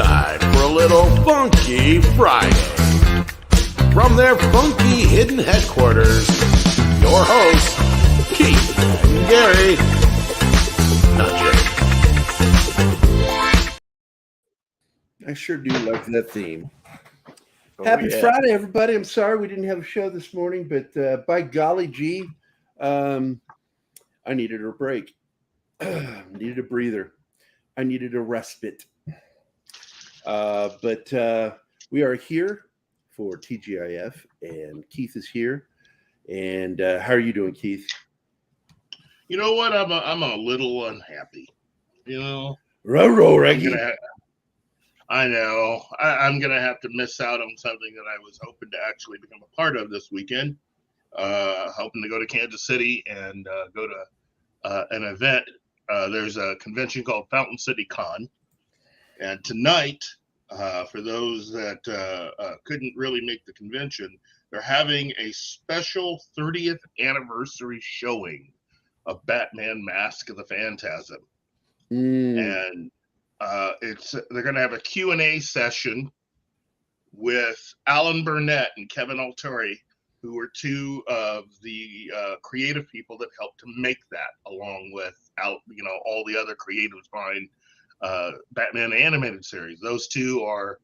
time for a little Funky Friday. From their funky hidden headquarters, your hosts, Keith and Gary. Not Jay. I sure do like that theme. Happy Friday, everybody. I'm sorry we didn't have a show this morning, but by golly gee, I needed a break. Needed a breather. I needed a respite. But we are here for TGIF, and Keith is here. And how are you doing, Keith? You know what? I'm a little unhappy. You know, I know. I'm gonna have to miss out on something that I was hoping to actually become a part of this weekend. Hoping to go to Kansas City and go to an event. There's a convention called Fountain City Con, and tonight, for those that couldn't really make the convention, they're having a special 30th anniversary showing of Batman: Mask of the Phantasm, and they're going to have a Q&A session with Alan Burnett and Kevin Alteri, who were two of the creative people that helped to make that, along with all the other creatives behind Batman animated series. Those two are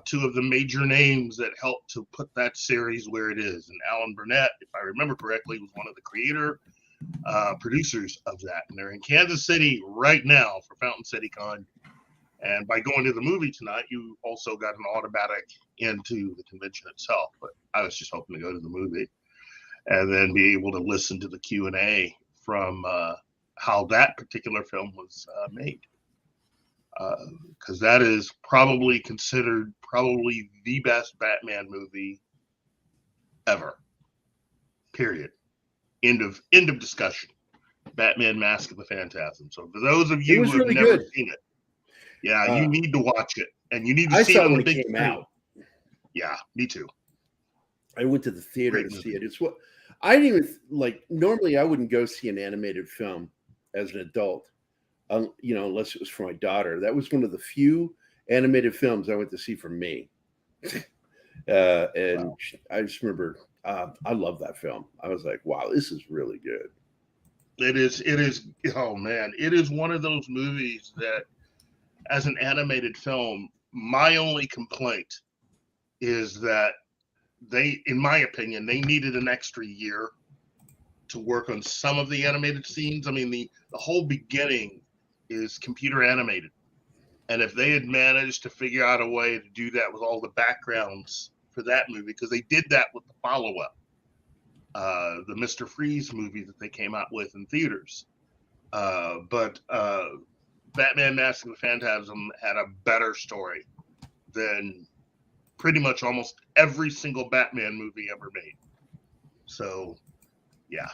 two of the major names that helped to put that series where it is. And Alan Burnett, if I remember correctly, was one of the producers of that. And they're in Kansas City right now for Fountain City Con. And by going to the movie tonight, you also got an automatic into the convention itself. But I was just hoping to go to the movie and then be able to listen to the Q&A from how that particular film was made. Because that is probably considered the best Batman movie ever. Period. End of discussion. Batman: Mask of the Phantasm. So for those of you who have never seen it, you need to watch it, and you need to see it on the big screen. Out. Yeah, me too. I went to the theater to see it. It's what I didn't even like. Normally, I wouldn't go see an animated film as an adult, unless it was for my daughter. That was one of the few animated films I went to see for me. And wow. I just remember, I love that film. I was like, wow, this is really good. It is. Oh man, it is one of those movies that, as an animated film, my only complaint is that in my opinion, they needed an extra year to work on some of the animated scenes. I mean, the whole beginning is computer animated. And if they had managed to figure out a way to do that with all the backgrounds for that movie, because they did that with the follow-up, the Mr. Freeze movie that they came out with in theaters. But Batman: Mask of the Phantasm had a better story than pretty much almost every single Batman movie ever made. So, yeah.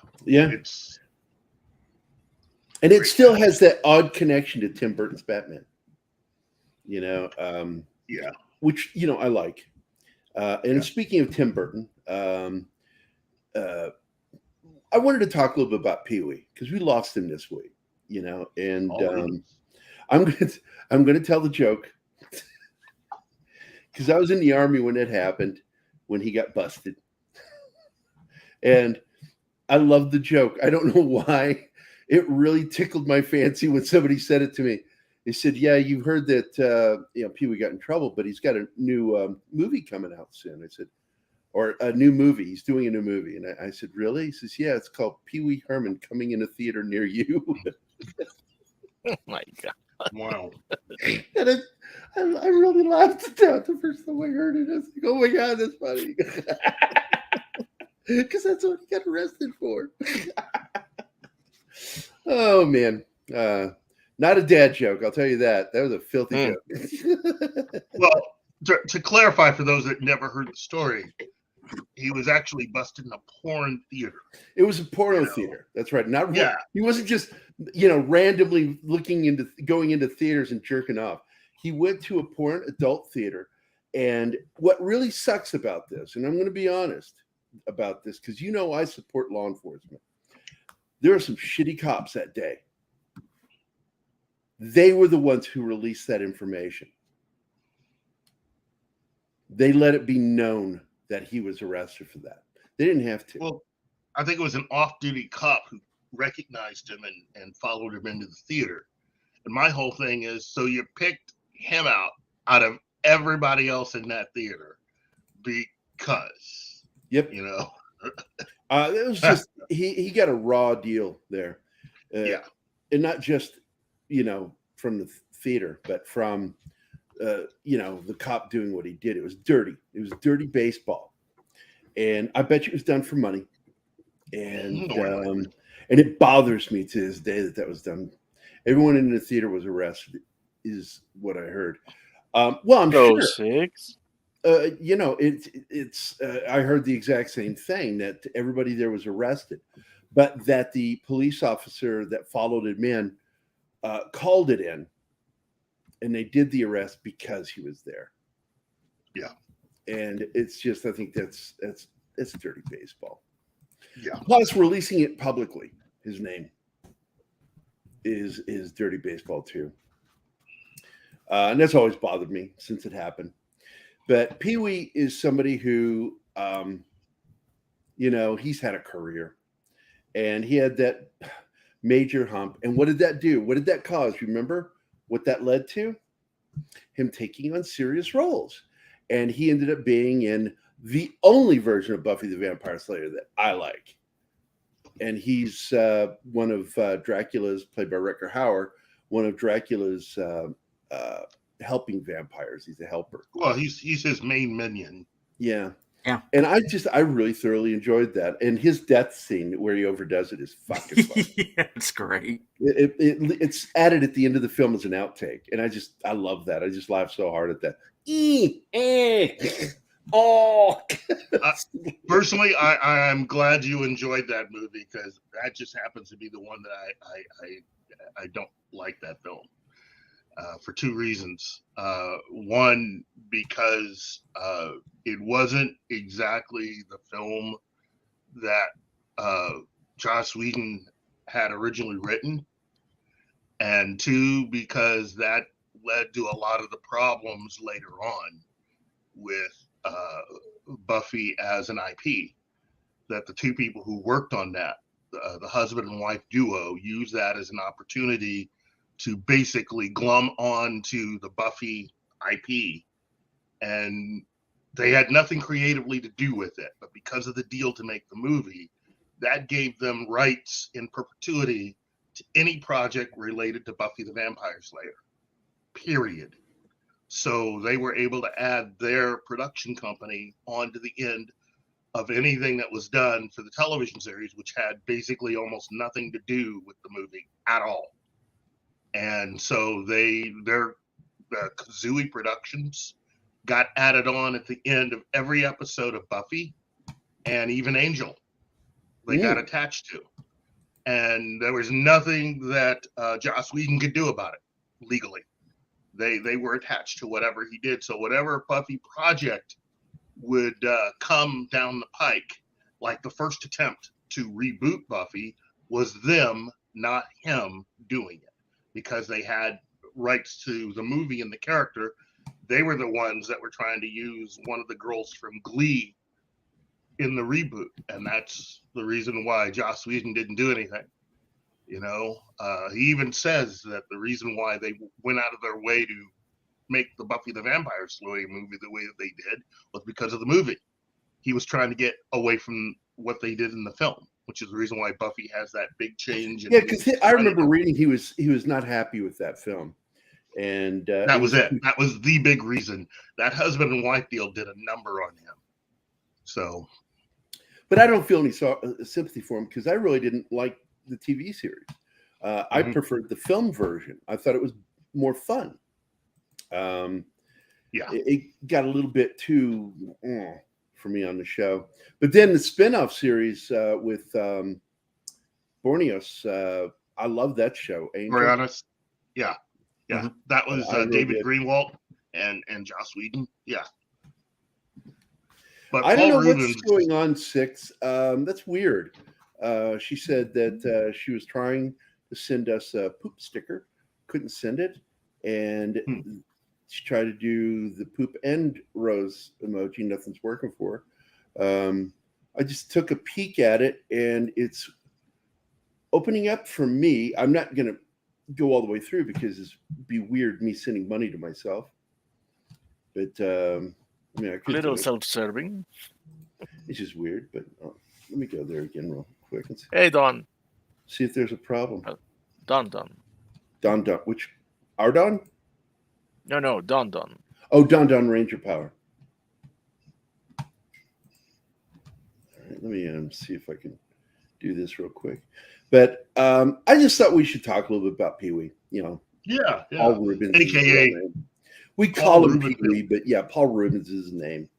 And it still has that odd connection to Tim Burton's Batman. Which I like. Speaking of Tim Burton, I wanted to talk a little bit about Pee-wee because we lost him this week. I'm going to tell the joke because I was in the Army when it happened, when he got busted. And I love the joke. I don't know why. It really tickled my fancy when somebody said it to me. They said, yeah, you've heard that Pee-wee got in trouble, but he's got a new movie coming out soon. I said, or a new movie. He's doing a new movie. And I said, really? He says, yeah, it's called Pee-wee Herman Coming in a Theater Near You. Oh, my God. Wow. And I really laughed it out the first time I heard it. I was like, oh, my God, that's funny. Because that's what he got arrested for. Oh, man. Not a dad joke, I'll tell you that. That was a filthy joke. Well, to clarify for those that never heard the story, he was actually busted in a porn theater. It was a porno theater. That's right. He wasn't just, randomly going into theaters and jerking off. He went to a porn adult theater. And what really sucks about this, and I'm going to be honest about this, because I support law enforcement. There are some shitty cops that day. They were the ones who released that information. They let it be known that he was arrested for that. They didn't have to. Well, I think it was an off-duty cop who recognized him and followed him into the theater. And my whole thing is, so you picked him out of everybody else in that theater because, Yep. you know, it was just he got a raw deal there. Yeah. And not just, you know, from the theater, but from you know, the cop doing what he did. It was dirty. It was dirty baseball, and I bet you it was done for money. And it bothers me to this day that was done. Everyone in the theater was arrested, is what I heard. Well, I'm sure. 6. You know, it's. I heard the exact same thing, that everybody there was arrested, but that the police officer that followed him in called it in, and they did the arrest because he was there. Yeah, and it's just, I think that's dirty baseball. Yeah. Plus, releasing it publicly, his name is dirty baseball too, and that's always bothered me since it happened. But Pee-wee is somebody who, you know, he's had a career, and he had that major hump. And what did that do? What did that cause? Remember what that led to? Him taking on serious roles. And he ended up being in the only version of Buffy the Vampire Slayer that I like. And he's one of Dracula's, played by Rutger Hauer, one of Dracula's helping vampires. He's a helper. Well, he's his main minion. Yeah. Yeah. And I really thoroughly enjoyed that. And his death scene where he overdoes it is fucking fun. Yeah, it's great. It's added at the end of the film as an outtake. And I love that. I just laugh so hard at that. Oh. Personally, I'm glad you enjoyed that movie, because that just happens to be the one that I don't like that film. For two reasons. One, because it wasn't exactly the film that Joss Whedon had originally written. And two, because that led to a lot of the problems later on with Buffy as an IP. That the two people who worked on that, the husband and wife duo, used that as an opportunity to basically glom on to the Buffy IP, and they had nothing creatively to do with it. But because of the deal to make the movie, that gave them rights in perpetuity to any project related to Buffy the Vampire Slayer, period. So they were able to add their production company onto the end of anything that was done for the television series, which had basically almost nothing to do with the movie at all. And so their Kazooie Productions got added on at the end of every episode of Buffy, and even Angel they got attached to. And there was nothing that Joss Whedon could do about it legally. They were attached to whatever he did. So whatever Buffy project would come down the pike, like the first attempt to reboot Buffy was them, not him, doing it. Because they had rights to the movie and the character. They were the ones that were trying to use one of the girls from Glee in the reboot. And that's the reason why Joss Whedon didn't do anything. You know, he even says that the reason why they went out of their way to make the Buffy the Vampire Slayer movie the way that they did was because of the movie. He was trying to get away from what they did in the film, which is the reason why Buffy has that big change. Yeah, because I remember reading he was not happy with that film, and that was it. That was the big reason. That husband and wife deal did a number on him. So, but I don't feel any sympathy for him, because I really didn't like the TV series. I preferred the film version. I thought it was more fun. It got a little bit too for me on the show. But then the spin-off series with Borneos, I love that show. Boreanaz. Yeah. That was David Greenwalt and Joss Whedon. Yeah. But I don't Paul know Reubens, what's going on, 6. That's weird. She said that she was trying to send us a poop sticker, couldn't send it, and try to do the poop and rose emoji. Nothing's working for her. I just took a peek at it, and it's opening up for me. I'm not going to go all the way through because it'd be weird me sending money to myself. But I mean, I A could little do it. self-serving. It's just weird. But let me go there again real quick and Hey, Don. see if there's a problem. Don. Don. Which? Our Don? No, Don. Oh, Don Ranger Power. All right, let me see if I can do this real quick. But I just thought we should talk a little bit about Pee-wee. You know, Yeah. Paul Reubens. AKA we call him Reubens. Pee-wee, but yeah, Paul Reubens is his name.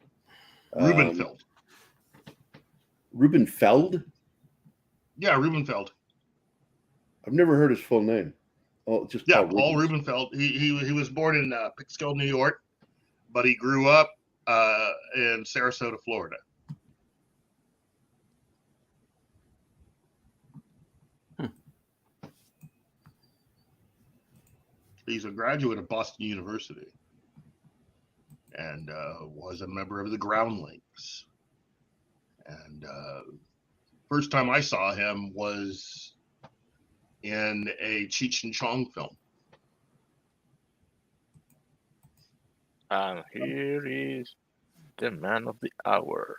Rubenfeld. Rubenfeld? Yeah, Rubenfeld. I've never heard his full name. Oh, just Yeah, Paul Paul Reubens. Reubens. He was born in Peekskill, New York, but he grew up in Sarasota, Florida. He's a graduate of Boston University and was a member of the Groundlings. And first time I saw him was in a Cheech and Chong film. And here is the man of the hour.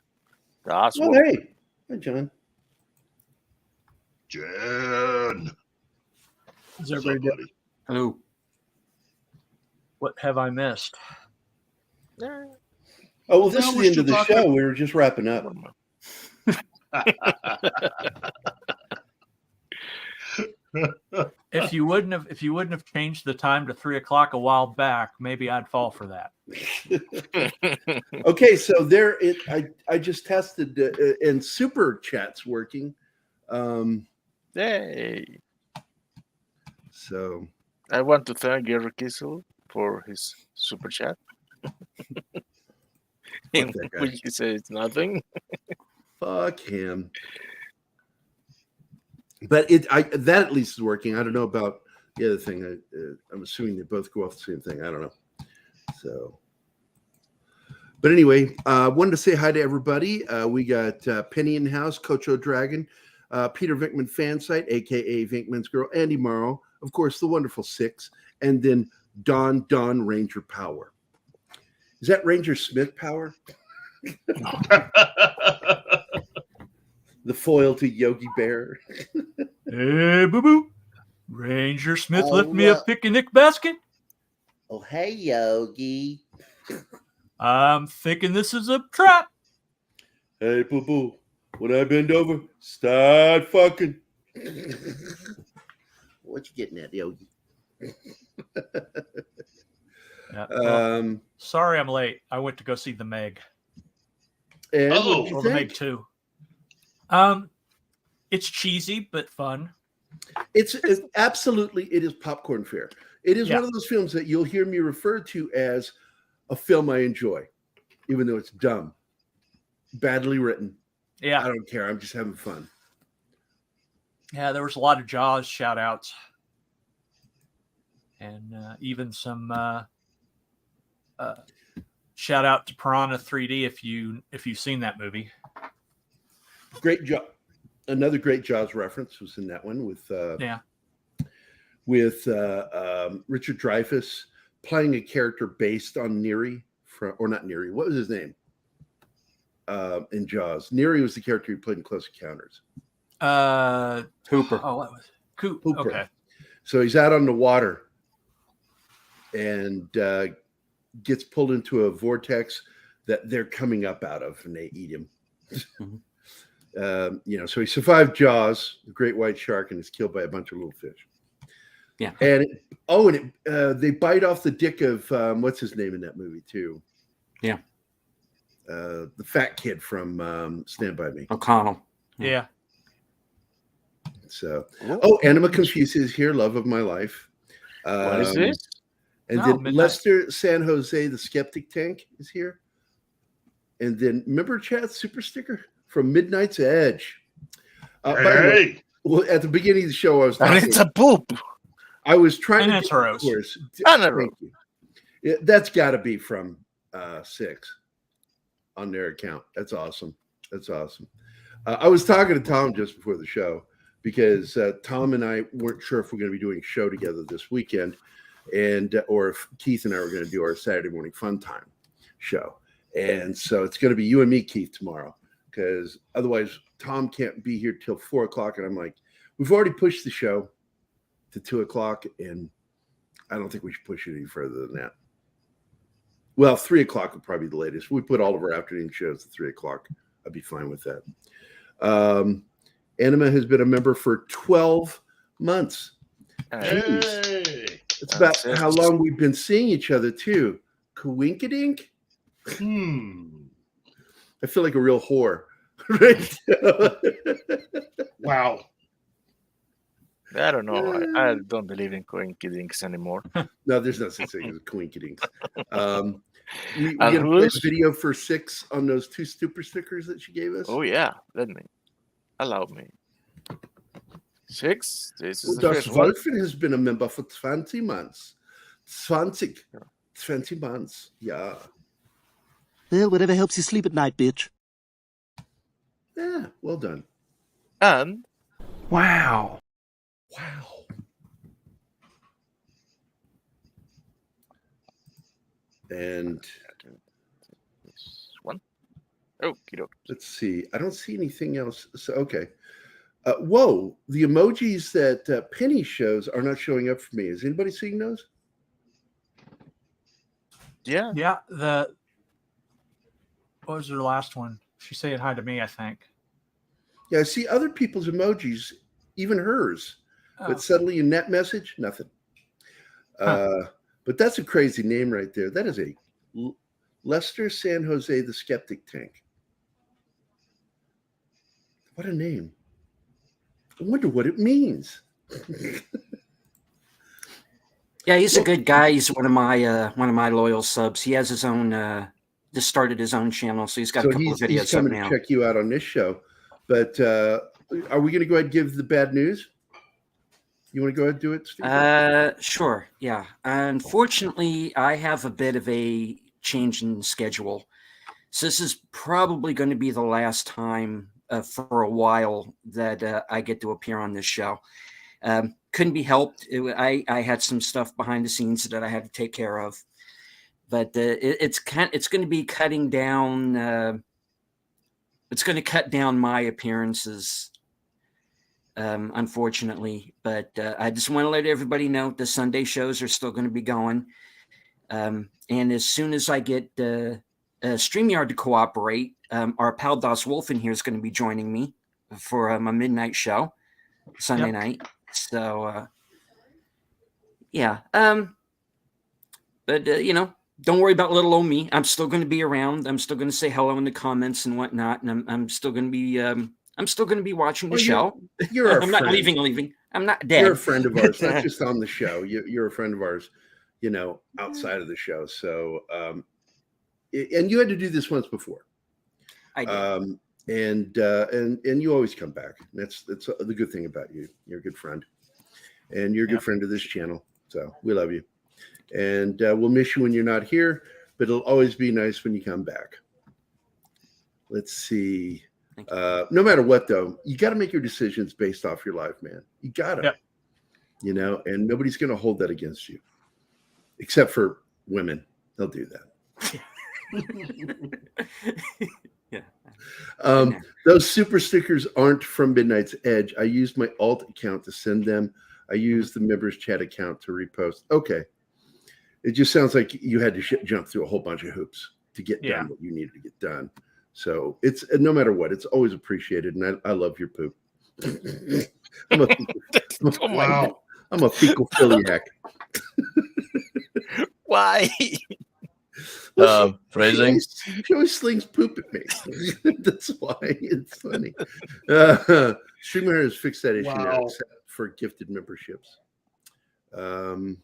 That's Oh, what. hey. Hi, John. Jen. How's What's everybody up, doing? buddy? Hello. What have I missed? Eh, Oh, well, this No, is we're the end still of the talking- show. We were just wrapping up. If you wouldn't have changed the time to 3:00 a while back, maybe I'd fall for that. Okay, so I just tested and Super Chat's working. Yay. So I want to thank Gary Kissel for his super chat. In that guy. which he says nothing. fuck him. But that at least is working. I don't know about the other thing. I'm assuming they both go off the same thing. I don't know. So, but anyway, wanted to say hi to everybody. We got Penny in the house, Coach O'Dragon, Peter Vinkman fan site, aka Vinkman's girl, Andy Morrow, of course, the wonderful Six, and then Don Ranger Power. Is that Ranger Smith Power? The foil to Yogi Bear. Hey, boo boo. Ranger Smith Oh, left me a picnic basket. Oh, hey, Yogi. I'm thinking this is a trap. Hey, boo boo. When I bend over, start fucking. What you getting at, Yogi? Yeah, well, Um, sorry I'm late. I went to go see the Meg. and Oh, what did Or you the Meg think? 2. It's cheesy but fun. It's absolutely, it is popcorn fare. It is Yeah. one of those films that you'll hear me refer to as a film I enjoy, even though it's dumb, badly written. I Yeah. don't care. I'm just having fun. Yeah, there was a lot of Jaws shout outs. And even some shout out to Piranha 3D if you've seen that movie. Great job. Another great Jaws reference was in that one with Yeah. Richard Dreyfuss playing a character based on Neary, or not Neary. What was his name in Jaws? Neary was the character he played in Close Encounters. Hooper. Oh, what was it? Coop. Hooper. Okay. So he's out on the water and gets pulled into a vortex that they're coming up out of, and they eat him. So he survived Jaws, the great white shark, and is killed by a bunch of little fish. Yeah. And they bite off the dick of what's his name in that movie too? Yeah. The fat kid from Stand By Me. O'Connell. Yeah. So, Anima Confucius is here, love of my life. What is this? And No, then Midnight. Lester San Jose, the Skeptic Tank, is here. And then remember Chad Super Sticker from Midnight's Edge. By the way, Hey, well, at the beginning of the show, I was And talking. it's a poop. I was trying And to it's get the Rose. chorus. And a Thank Rose. you. That's got to be from 6 on their account. That's awesome. That's awesome. I was talking to Tom just before the show because Tom and I weren't sure if we're going to be doing a show together this weekend, or if Keith and I were going to do our Saturday morning fun time show. And so it's going to be you and me, Keith, tomorrow, because otherwise Tom can't be here till 4 o'clock. And I'm like, we've already pushed the show to 2 o'clock, and I don't think we should push it any further than that. Well, 3 o'clock would probably be the latest. We put all of our afternoon shows at 3 o'clock. I'd be fine with that. Anima has been a member for 12 months. Hey. It's about how long we've been seeing each other, too. Coinkydink? I feel like a real whore. Right? Wow. I don't know. I don't believe in coinkydinks anymore. No, there's no such thing as coinkydinks. We going to play a video for 6 on those 2 super stickers that she gave us? Oh, yeah. Allow me. 6? This is the Das first one. Wolfen has been a member for 20 months. 20 months, yeah. Well, whatever helps you sleep at night, bitch. Yeah, well done. And Wow. And this one. Oh, let's see. I don't see anything else. So, okay. Whoa, the emojis that Penny shows are not showing up for me. Is anybody seeing those? Yeah. What was her last one? She's saying hi to me, I think. Yeah, I see other people's emojis, even hers. Oh. But suddenly in that message, nothing. But that's a crazy name right there. That is a Lester San Jose the Skeptic Tank. What a name. I wonder what it means. Yeah, he's a good guy. He's one of my loyal subs. He has his own just started his own channel, so he's got a couple of videos he's coming up now. to check you out on this show. But are we going to go ahead and give the bad news? You want to go ahead and do it, Steve? Sure. Yeah. Unfortunately, I have a bit of a change in schedule. So this is probably going to be the last time for a while that I get to appear on this show. Couldn't be helped. I had some stuff behind the scenes that I had to take care of, but it's going to be cutting down. It's going to cut down my appearances, unfortunately. But I just want to let everybody know the Sunday shows are still going to be going. And as soon as I get StreamYard to cooperate, our pal Das Wolf in here is going to be joining me for my midnight show Sunday night. So, yeah. But don't worry about little old me. I'm still going to be around. I'm still going to say hello in the comments and whatnot. And I'm still going to be watching the show. You're I'm not leaving. I'm not dead. You're a friend of ours, not just on the show. You're a friend of ours, outside of the show. So, and you had to do this once before. I did. And you always come back. That's the good thing about you. You're a good friend, and you're a good friend of this channel. So we love you, and we'll miss you when you're not here. But it'll always be nice when you come back. Let's see. No matter what, though, you got to make your decisions based off your life, man. You got to, and nobody's going to hold that against you, except for women. They'll do that. Those super stickers aren't from Midnight's Edge. I used my alt account to send them. I used the members chat account to repost. Okay. It just sounds like you had to jump through a whole bunch of hoops to get done what you needed to get done. So it's no matter what, it's always appreciated. And I love your poop. I'm a fecal-philiac. Why? Phrasing. She always slings poop at me. That's why it's funny. Streamer has fixed that issue now, except for gifted memberships. War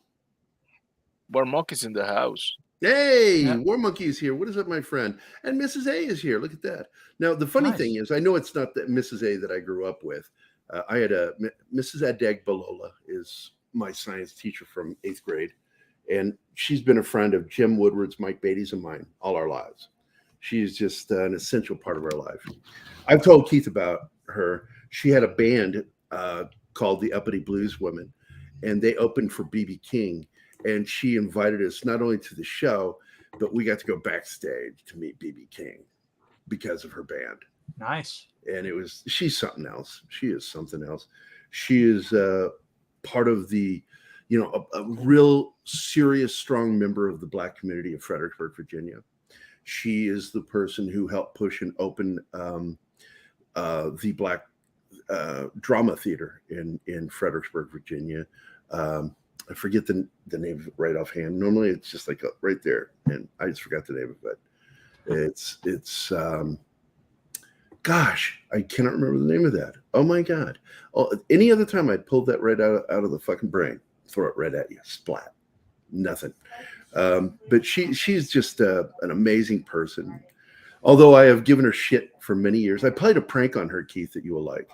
Monkey's in the house. Hey, War Monkey is here. What is up, my friend? And Mrs. A is here. Look at that. Now, the funny thing is, I know it's not the Mrs. A that I grew up with. I had Mrs. Adag Balola is my science teacher from 8th grade. And she's been a friend of Jim Woodward's, Mike Beatty's, and mine all our lives. She's just an essential part of our life. I've told Keith about her. She had a band called the Uppity Blues Women, and they opened for B.B. King. And she invited us not only to the show, but we got to go backstage to meet B.B. King because of her band. Nice. And she's something else. She is something else. She is part of the, a real serious, strong member of the Black community of Fredericksburg, Virginia. She is the person who helped push and open the Black drama theater in Fredericksburg, Virginia. I forget the name of it right offhand. Normally it's just like right there, and I just forgot the name of it. It's gosh, I cannot remember the name of that. Oh my God. Any other time I'd pull that right out of the fucking brain, throw it right at you, splat, nothing. But she's just an amazing person. Although I have given her shit for many years. I played a prank on her, Keith, that you will like.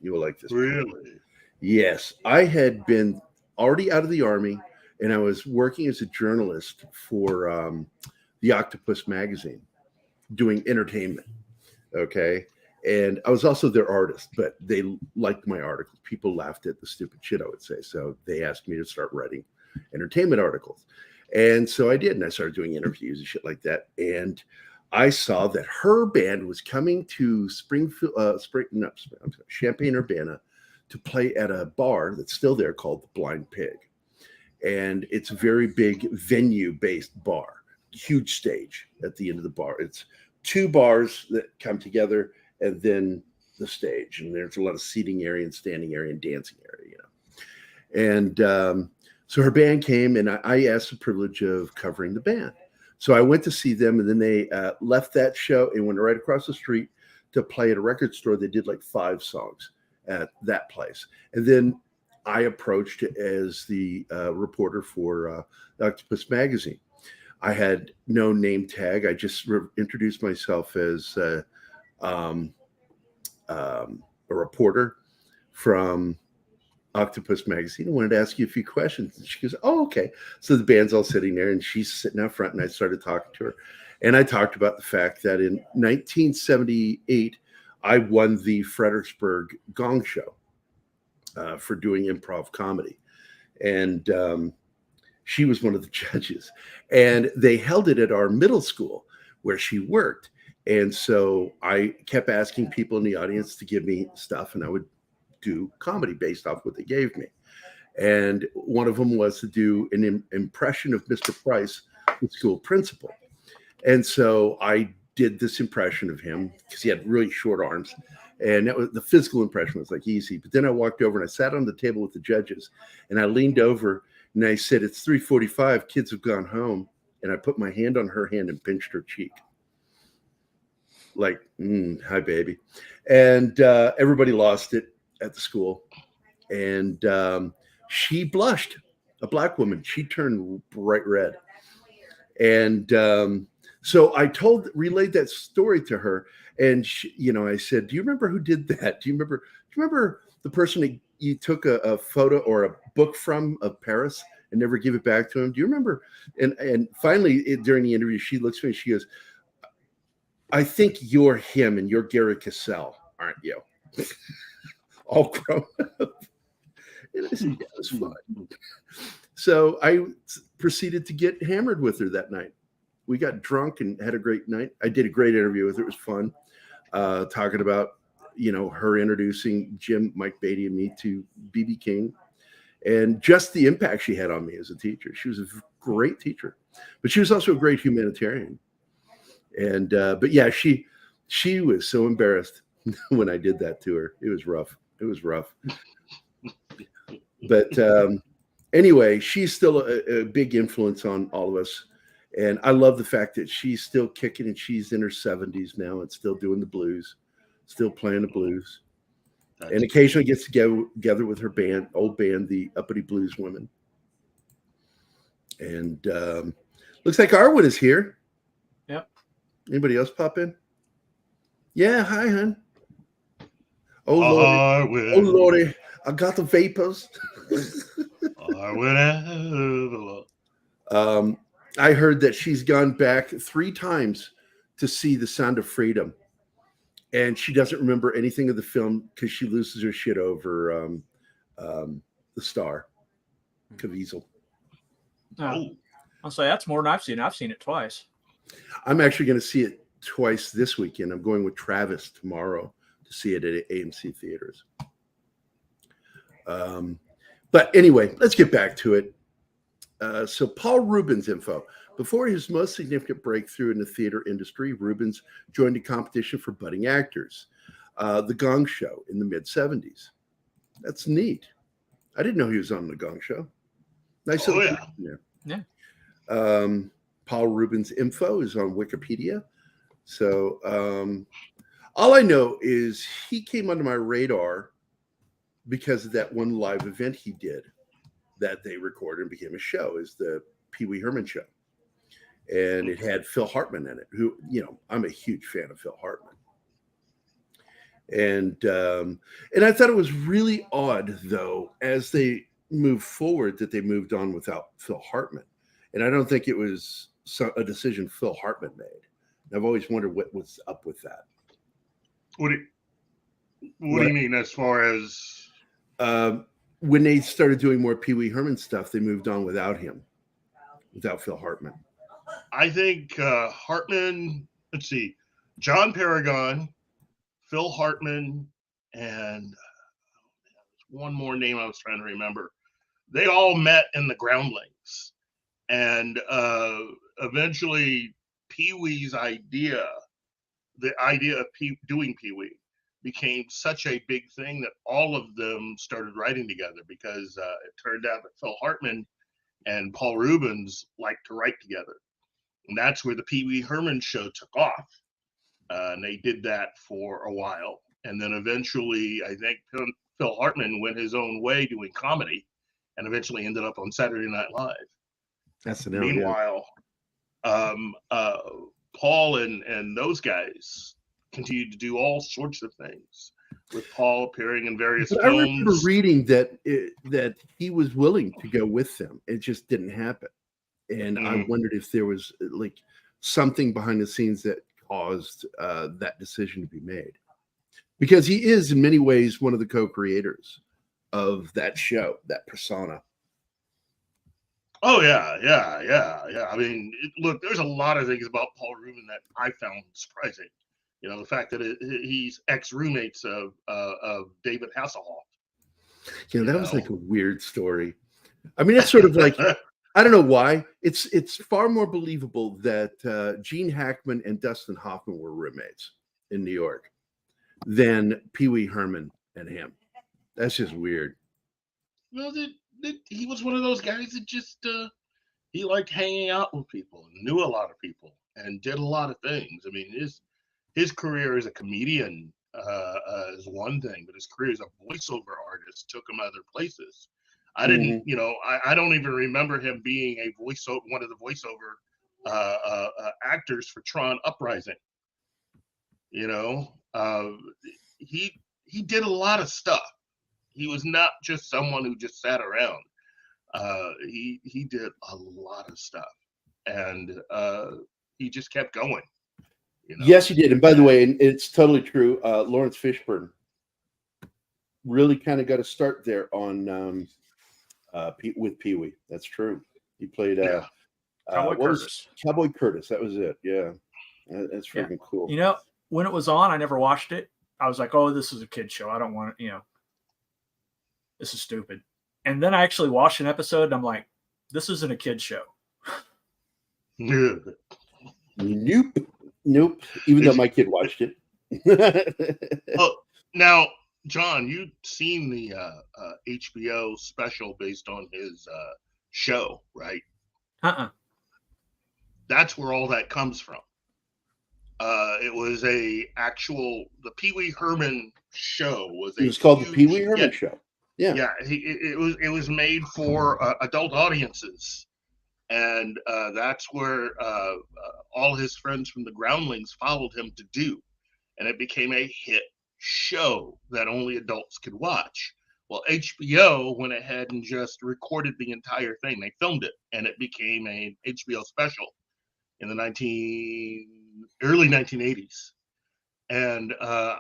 You will like this. Really? Yes. I had been already out of the Army, and I was working as a journalist for the Octopus magazine, doing entertainment. Okay. And I was also their artist, but they liked my articles. People laughed at the stupid shit I would say. So they asked me to start writing entertainment articles. And so I did. And I started doing interviews and shit like that. And I saw that her band was coming to Champaign-Urbana to play at a bar that's still there called the Blind Pig. And it's a very big venue-based bar, huge stage at the end of the bar. It's 2 bars that come together and then the stage. And there's a lot of seating area and standing area and dancing area, And so her band came, and I asked the privilege of covering the band. So I went to see them, and then they left that show and went right across the street to play at a record store. They did like 5 songs at that place. And then I approached as the reporter for Octopus magazine. I had no name tag. I just introduced myself as a reporter from Octopus magazine. I wanted to ask you a few questions. And she goes, oh, okay. So the band's all sitting there, and she's sitting out front, and I started talking to her. And I talked about the fact that in 1978, I won the Fredericksburg Gong Show for doing improv comedy. And she was one of the judges. And they held it at our middle school where she worked. And so I kept asking people in the audience to give me stuff, and I would do comedy based off what they gave me. And one of them was to do an impression of Mr. Price, the school principal. And so I did this impression of him because he had really short arms. And that was the physical impression was like easy. But then I walked over and I sat on the table with the judges, and I leaned over and I said, it's 3:45, kids have gone home. And I put my hand on her hand and pinched her cheek. Like, hi, baby. And everybody lost it at the school. And she blushed, a Black woman. She turned bright red. And so I relayed that story to her. And she, I said, do you remember who did that? Do you remember the person that you took a photo or a book from of Paris and never give it back to him? Do you remember? And finally, during the interview, she looks at me and she goes, I think you're him and you're Gary Cassell, aren't you? All grown up. And I said, yeah, it was fun. So I proceeded to get hammered with her that night. We got drunk and had a great night. I did a great interview with her. It was fun. Talking about, her introducing Jim, Mike Beatty, and me to B.B. King, and just the impact she had on me as a teacher. She was a great teacher, but she was also a great humanitarian. And but yeah, she was so embarrassed when I did that to her. It was rough. But anyway, she's still a big influence on all of us. And I love the fact that she's still kicking, and she's in her 70s now and still doing the blues, still playing the blues. And occasionally gets together with her band, old band, the Uppity Blues Women. And looks like Arwen is here. Yep. Anybody else pop in? Yeah, hi, hon. Oh, Lordy. Oh, Lordy. I got the vapors. Arwen. I heard that she's gone back 3 times to see The Sound of Freedom, and she doesn't remember anything of the film because she loses her shit over the star, Caviezel. Oh. I'll say that's more than I've seen. I've seen it twice. I'm actually going to see it twice this weekend. I'm going with Travis tomorrow to see it at AMC theaters. But anyway, let's get back to it. So Paul Reubens info. Before his most significant breakthrough in the theater industry, Reubens joined a competition for budding actors, The Gong Show, in the mid-'70s. That's neat. I didn't know he was on The Gong Show. Nice. Oh, yeah. Yeah. Paul Reubens info is on Wikipedia. So all I know is he came under my radar because of that one live event he did that they recorded and became a show, is the Pee Wee Herman Show. And it had Phil Hartman in it, who, you know, I'm a huge fan of Phil Hartman. And I thought it was really odd, though, as they moved forward, that they moved on without Phil Hartman. And I don't think it was a decision Phil Hartman made. I've always wondered what was up with that. What do you mean as far as? When they started doing more Pee Wee Herman stuff, they moved on without him, without Phil Hartman. I think Hartman, let's see, John Paragon, Phil Hartman, and one more name I was trying to remember. They all met in the Groundlings. And eventually Pee Wee's idea, the idea of doing Pee Wee, became such a big thing that all of them started writing together, because it turned out that Phil Hartman and Paul Reubens liked to write together. And that's where the Pee Wee Herman Show took off. And they did that for a while. And then eventually, I think Phil Hartman went his own way doing comedy and eventually ended up on Saturday Night Live. That's Meanwhile, Paul and those guys continued to do all sorts of things, with Paul appearing in various films. I remember reading that he was willing to go with them. It just didn't happen. And I wondered if there was like something behind the scenes that caused that decision to be made. Because he is in many ways one of the co-creators of that show, that persona. Oh, yeah. I mean, look, there's a lot of things about Paul Reubens that I found surprising. You know, the fact that he's ex-roommates of David Hasselhoff. Yeah, that was like a weird story. I mean, it's sort of like, I don't know why. It's far more believable that Gene Hackman and Dustin Hoffman were roommates in New York than Pee Wee Herman and him. That's just weird. Well, he was one of those guys that just he liked hanging out with people and knew a lot of people and did a lot of things. I mean, his career as a comedian is one thing, but his career as a voiceover artist took him other places. I didn't, you know, I don't even remember him being one of the voiceover actors for Tron Uprising. You know, he did a lot of stuff. He was not just someone who just sat around. He did a lot of stuff, and he just kept going. You know? Yes, he did. And by the way, and it's totally true. Lawrence Fishburne really kind of got a start there on with Pee Wee. That's true. He played Cowboy Curtis. That was it. Yeah, that's freaking cool. You know, when it was on, I never watched it. I was like, "Oh, this is a kid show. I don't want it. You know, this is stupid." And then I actually watched an episode, and I'm like, "This isn't a kid show." Nope. Even though my kid watched it. Oh, now, John, you've seen the HBO special based on his show, right? That's where all that comes from. It was the Pee Wee Herman show It was called the Pee Wee Herman Show. Yeah. It was made for adult audiences, and that's where all his friends from the Groundlings followed him to do, and it became a hit show that only adults could watch. Well, HBO went ahead and just recorded the entire thing. They filmed it, and it became a HBO special in the early 1980s. And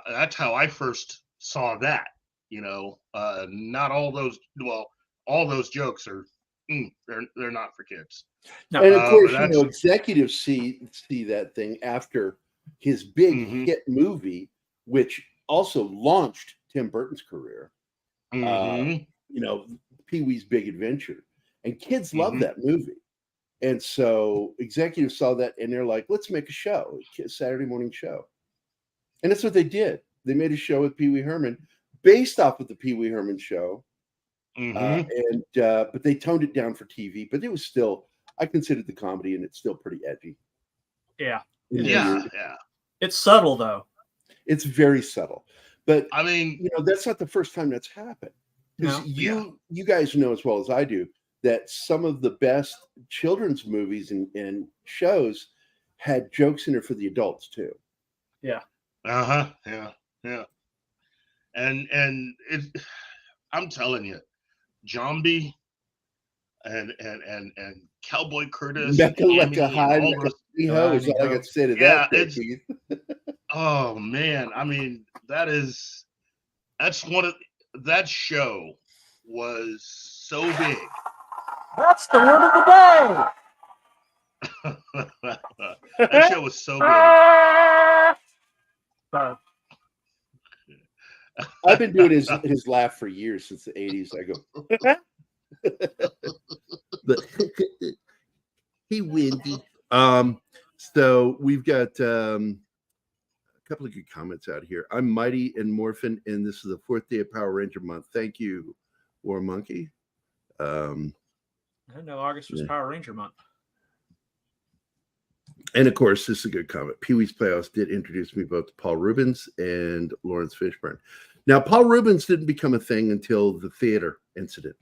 that's how I first saw that. Not all those. Well, all those jokes are they're not for kids. No. And of course, but that's- executives see that thing after his big hit movie, which also launched Tim Burton's career. Pee-wee's Big Adventure, and kids love that movie. And so executives saw that, and they're like, "Let's make a show, a Saturday morning show." And that's what they did. They made a show with Pee Wee Herman, based off of the Pee Wee Herman show. But they toned it down for TV. But it was still, I considered the comedy, and it's still pretty edgy. Yeah. Yeah. It's subtle though. It's very subtle. But I mean, that's not the first time that's happened. Because No. you guys know as well as I do that some of the best children's movies and shows had jokes in there for the adults too. Yeah. Yeah. And I'm telling you, Zombie and Cowboy Curtis, Mecca and like a Amy, high, and all Mecca those- Ho is all I got to say to Yeah, that. Keith. oh man, I mean, that show was so big. That's the word of the day. That show was so big. I've been doing his laugh for years, since the 80s. I go, hey, Wendy. So we've got a couple of good comments out here. I'm Mighty and Morphin, and this is the 4th day of Power Ranger month. Thank you, War Monkey. I didn't know August was Power Ranger month. And of course, this is a good comment. Pee-wee's Playhouse did introduce me both to Paul Reubens and Lawrence Fishburne. Now, Paul Reubens didn't become a thing until the theater incident.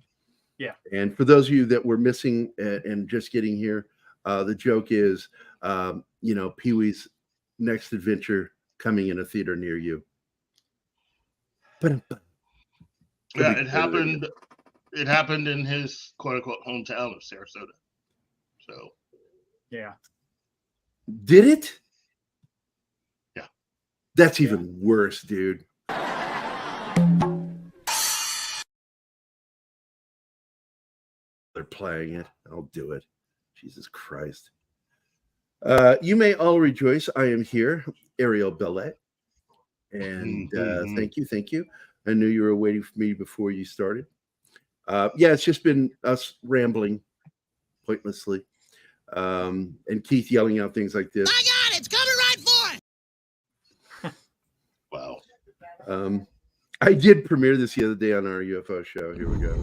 Yeah. And for those of you that were missing and just getting here, the joke is, Pee-wee's next adventure coming in a theater near you. Yeah, it happened. It happened in his quote unquote hometown of Sarasota. So. Yeah. Did it? Yeah. That's even worse, dude. They're playing it. I'll do it. Jesus Christ. You may all rejoice. I am here, Ariel Bellet. And thank you. I knew you were waiting for me before you started. It's just been us rambling pointlessly. And Keith yelling out things like this. My God, it's coming right for it. Wow. I did premiere this the other day on our UFO show. Here we go.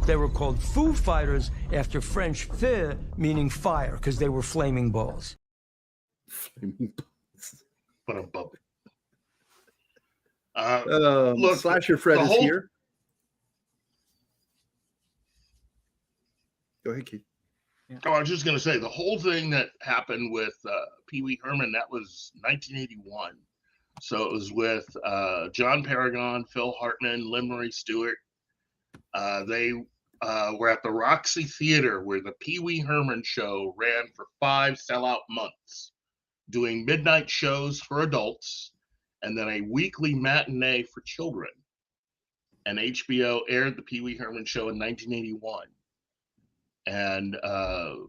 They were called Foo Fighters after French feu, meaning fire, because they were flaming balls. Flaming balls. What a bump. Look, Slasher Fred is here. Go ahead, Keith. Oh, I was just going to say, the whole thing that happened with Pee Wee Herman, that was 1981. So it was with John Paragon, Phil Hartman, Lynn Marie Stewart. They were at the Roxy Theater, where the Pee Wee Herman show ran for 5 sellout months, doing midnight shows for adults and then a weekly matinee for children. And HBO aired the Pee Wee Herman show in 1981. And the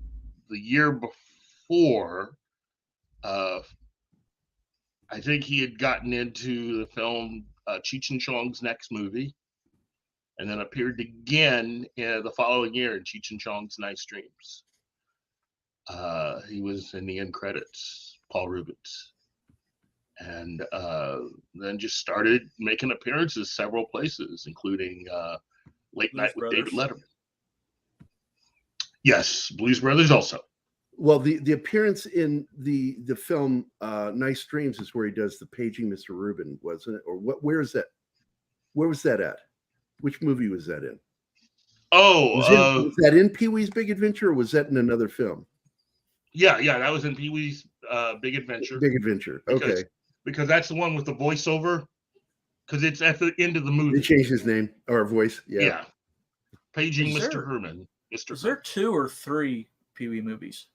year before, I think he had gotten into the film Cheech and Chong's Next Movie, and then appeared again the following year in Cheech and Chong's Nice Dreams. He was in the end credits, Paul Reubens. And then just started making appearances several places, including Late Night with David Letterman. Yes, Blues Brothers also. Well, the appearance in the film Nice Dreams is where he does the Paging Mr. Rubin, wasn't it? Or what? Where is that? Where was that at? Which movie was that in? Was that in Pee-wee's Big Adventure, or was that in another film? Yeah, that was in Pee-wee's Big Adventure. Big Adventure, okay. Because that's the one with the voiceover because it's at the end of the They movie. changed his name or voice. Yeah. Yeah. Paging Is Mr. there- Herman. Is there 2 or 3 Pee Wee movies?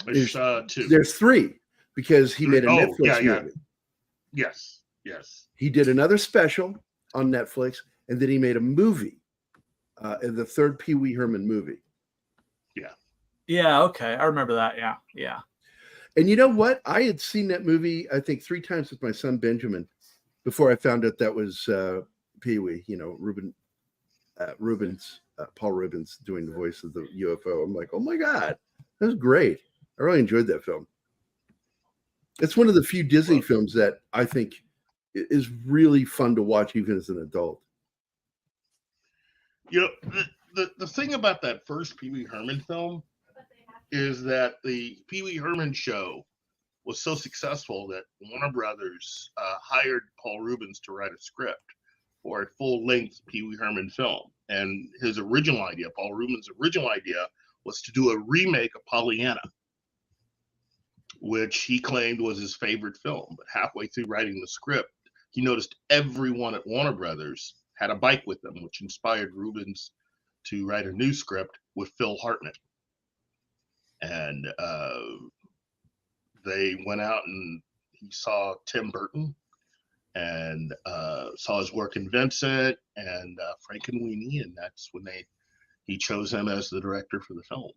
There's 2. There's 3 because he made a Oh, Netflix yeah. movie. Yes. He did another special on Netflix, and then he made a movie, the third Pee Wee Herman movie. Yeah, okay. I remember that. Yeah. And you know what? I had seen that movie, I think, 3 times with my son Benjamin before I found out that was Pee Wee. You know, Paul Reubens doing the voice of the UFO. I'm like, oh my God, that was great. I really enjoyed that film. It's one of the few Disney films that I think is really fun to watch, even as an adult. You know, the thing about that first Pee Wee Herman film is that the Pee Wee Herman show was so successful that Warner Brothers hired Paul Reubens to write a script for a full-length Pee Wee Herman film. And his original idea, Paul Reubens' original idea, was to do a remake of Pollyanna, which he claimed was his favorite film. But halfway through writing the script, he noticed everyone at Warner Brothers had a bike with them, which inspired Reubens to write a new script with Phil Hartman. And they went out and he saw Tim Burton and saw his work in Vincent and Frankenweenie, and that's when he chose him as the director for the film.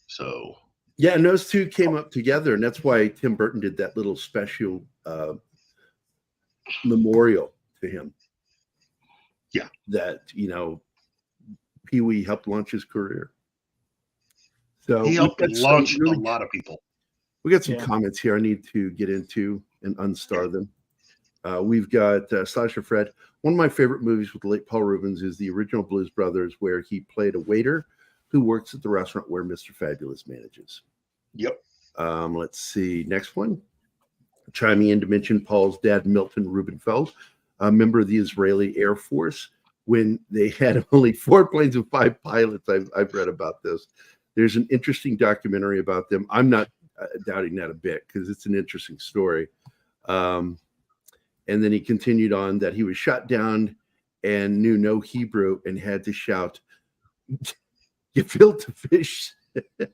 So yeah, and those two came up together, and that's why Tim Burton did that little special memorial to him. Yeah, that Pee Wee helped launch his career. So he helped launch a lot of people. We got some comments here I need to get into and unstar them. We've got Slasher Fred. One of my favorite movies with the late Paul Reubens is the original Blues Brothers, where he played a waiter who works at the restaurant where Mr. Fabulous manages. Yep. Let's see. Next one. Chiming in to mention Paul's dad, Milton Rubenfeld, a member of the Israeli Air Force, when they had only 4 planes and 5 pilots. I've read about this. There's an interesting documentary about them. I'm not doubting that a bit because it's an interesting story. And then he continued on that he was shot down and knew no Hebrew and had to shout, gefilte fish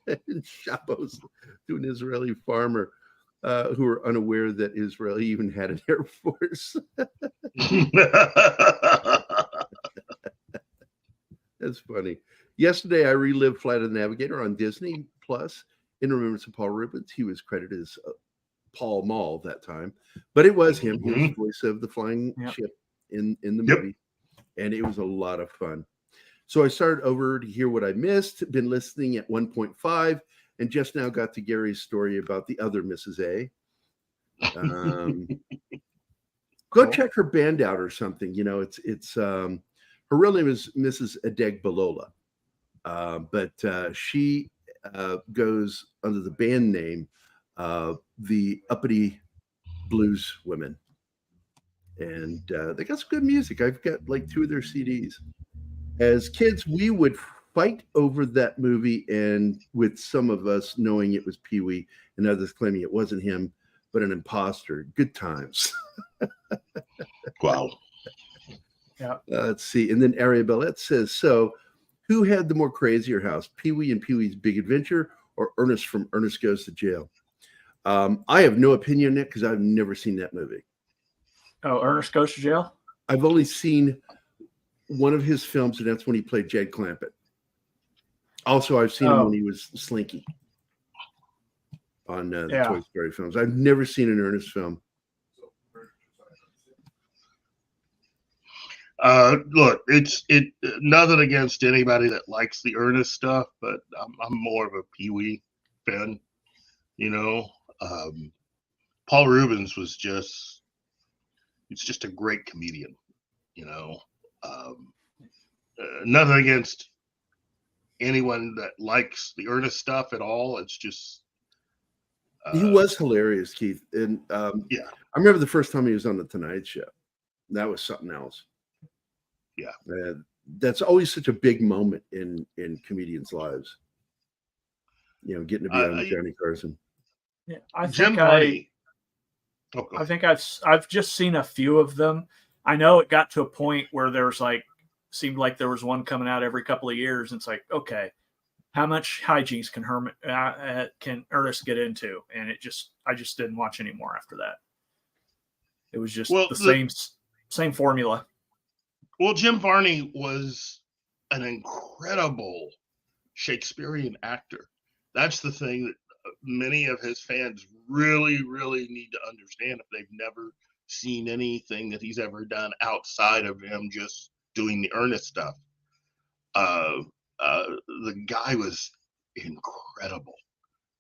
and Shabbos to an Israeli farmer who were unaware that Israel even had an air force. That's funny. Yesterday, I relived Flight of the Navigator on Disney Plus in remembrance of Paul Reubens. He was credited as Paul Mall that time, but it was him. He was the voice of the flying ship in the movie, and it was a lot of fun. So I started over to hear what I missed, been listening at 1.5, and just now got to Gary's story about the other Mrs. A. Go check her band out or something. It's her real name is Mrs. Adegbalola. But she goes under the band name the Uppity Blues Women, and they got some good music. I've got like 2 of their CDs. As kids, we would fight over that movie, and with some of us knowing it was Pee Wee and others claiming it wasn't him but an imposter. Good times. Wow. Yeah. Let's see. And then Ariabellette says, so who had the more crazier house, Pee Wee and Pee Wee's Big Adventure or Ernest from Ernest Goes to Jail? I have no opinion on it because I've never seen that movie. Oh, Ernest Goes to Jail? I've only seen one of his films, and that's when he played Jed Clampett. Also, I've seen him when he was Slinky on the Toy Story films. I've never seen an Ernest film. Look, it's nothing against anybody that likes the Ernest stuff, but I'm more of a Pee Wee fan. Paul Reubens was just a great comedian. Nothing against anyone that likes the Ernest stuff at all. It's just he was hilarious, Keith. And I remember the first time he was on the Tonight Show. That was something else. Yeah, that's always such a big moment in comedians' lives. Getting to be on Johnny Carson. Yeah, I think Jim Varney. Okay. I think I've just seen a few of them. I know it got to a point where there's seemed like there was one coming out every couple of years, and it's like, okay, how much hijinks can Ernest get into? And I just didn't watch anymore after that. It was just the same formula. Well, Jim Varney was an incredible Shakespearean actor. That's the thing that many of his fans really, really need to understand if they've never seen anything that he's ever done outside of him just doing the Ernest stuff. The guy was incredible.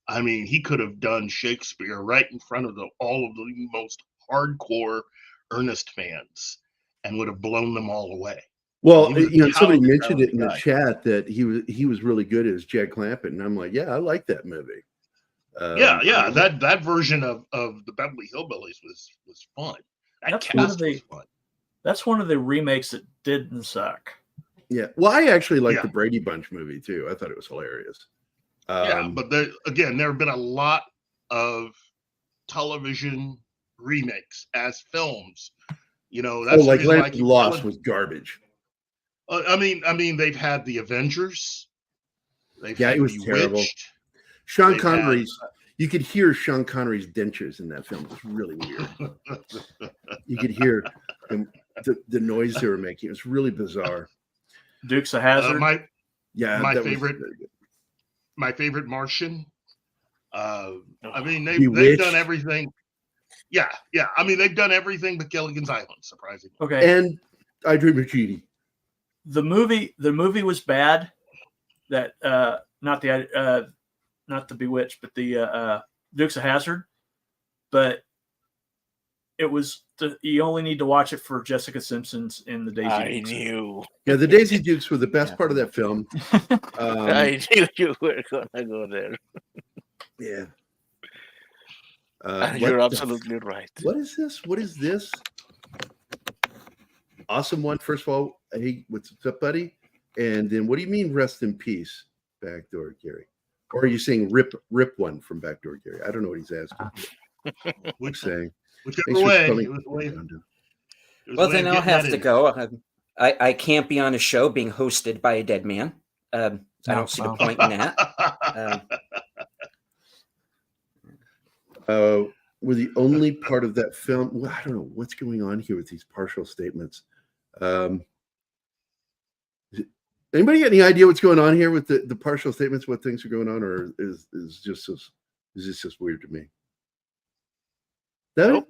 I mean, he could have done Shakespeare right in front of all of the most hardcore Ernest fans and would have blown them all away. Well, somebody mentioned it in the chat that he was really good as Jack Clampett, and I'm like, yeah, I like that movie. That version of the Beverly Hillbillies was fun. That's one of the remakes that didn't suck. Yeah, well, I actually like the Brady Bunch movie too. I thought it was hilarious. But there have been a lot of television remakes as films. That's like Land Lost was garbage. I mean, they've had the Avengers. It was terrible. Sean Connery's. You could hear Sean Connery's dentures in that film. It was really weird. You could hear the noise they were making. It was really bizarre. Dukes of Hazzard. My favorite Martian. I mean, they've done everything. Yeah. I mean, they've done everything but Gilligan's Island, surprisingly. Okay. And I Dream of Jeannie. The movie was bad. That not the Bewitched, but the Dukes of Hazzard. But it was you only need to watch it for Jessica Simpson's in the Daisy Dukes. I knew. Yeah, the Daisy Dukes were the best part of that film. I knew you were gonna go there. Yeah. You're absolutely right. What is this? Awesome one. First of all, hey, what's up, buddy? And then what do you mean rest in peace, Backdoor Gary? Or are you saying rip one from Backdoor Gary? I don't know what he's asking. What's saying? Whichever way. Well, then I'll have to go. I can't be on a show being hosted by a dead man. I don't see the point in that. Were the only part of that film. Well, I don't know what's going on here with these partial statements. Anybody got any idea what's going on here with the partial statements? What things are going on, or is this just weird to me? No,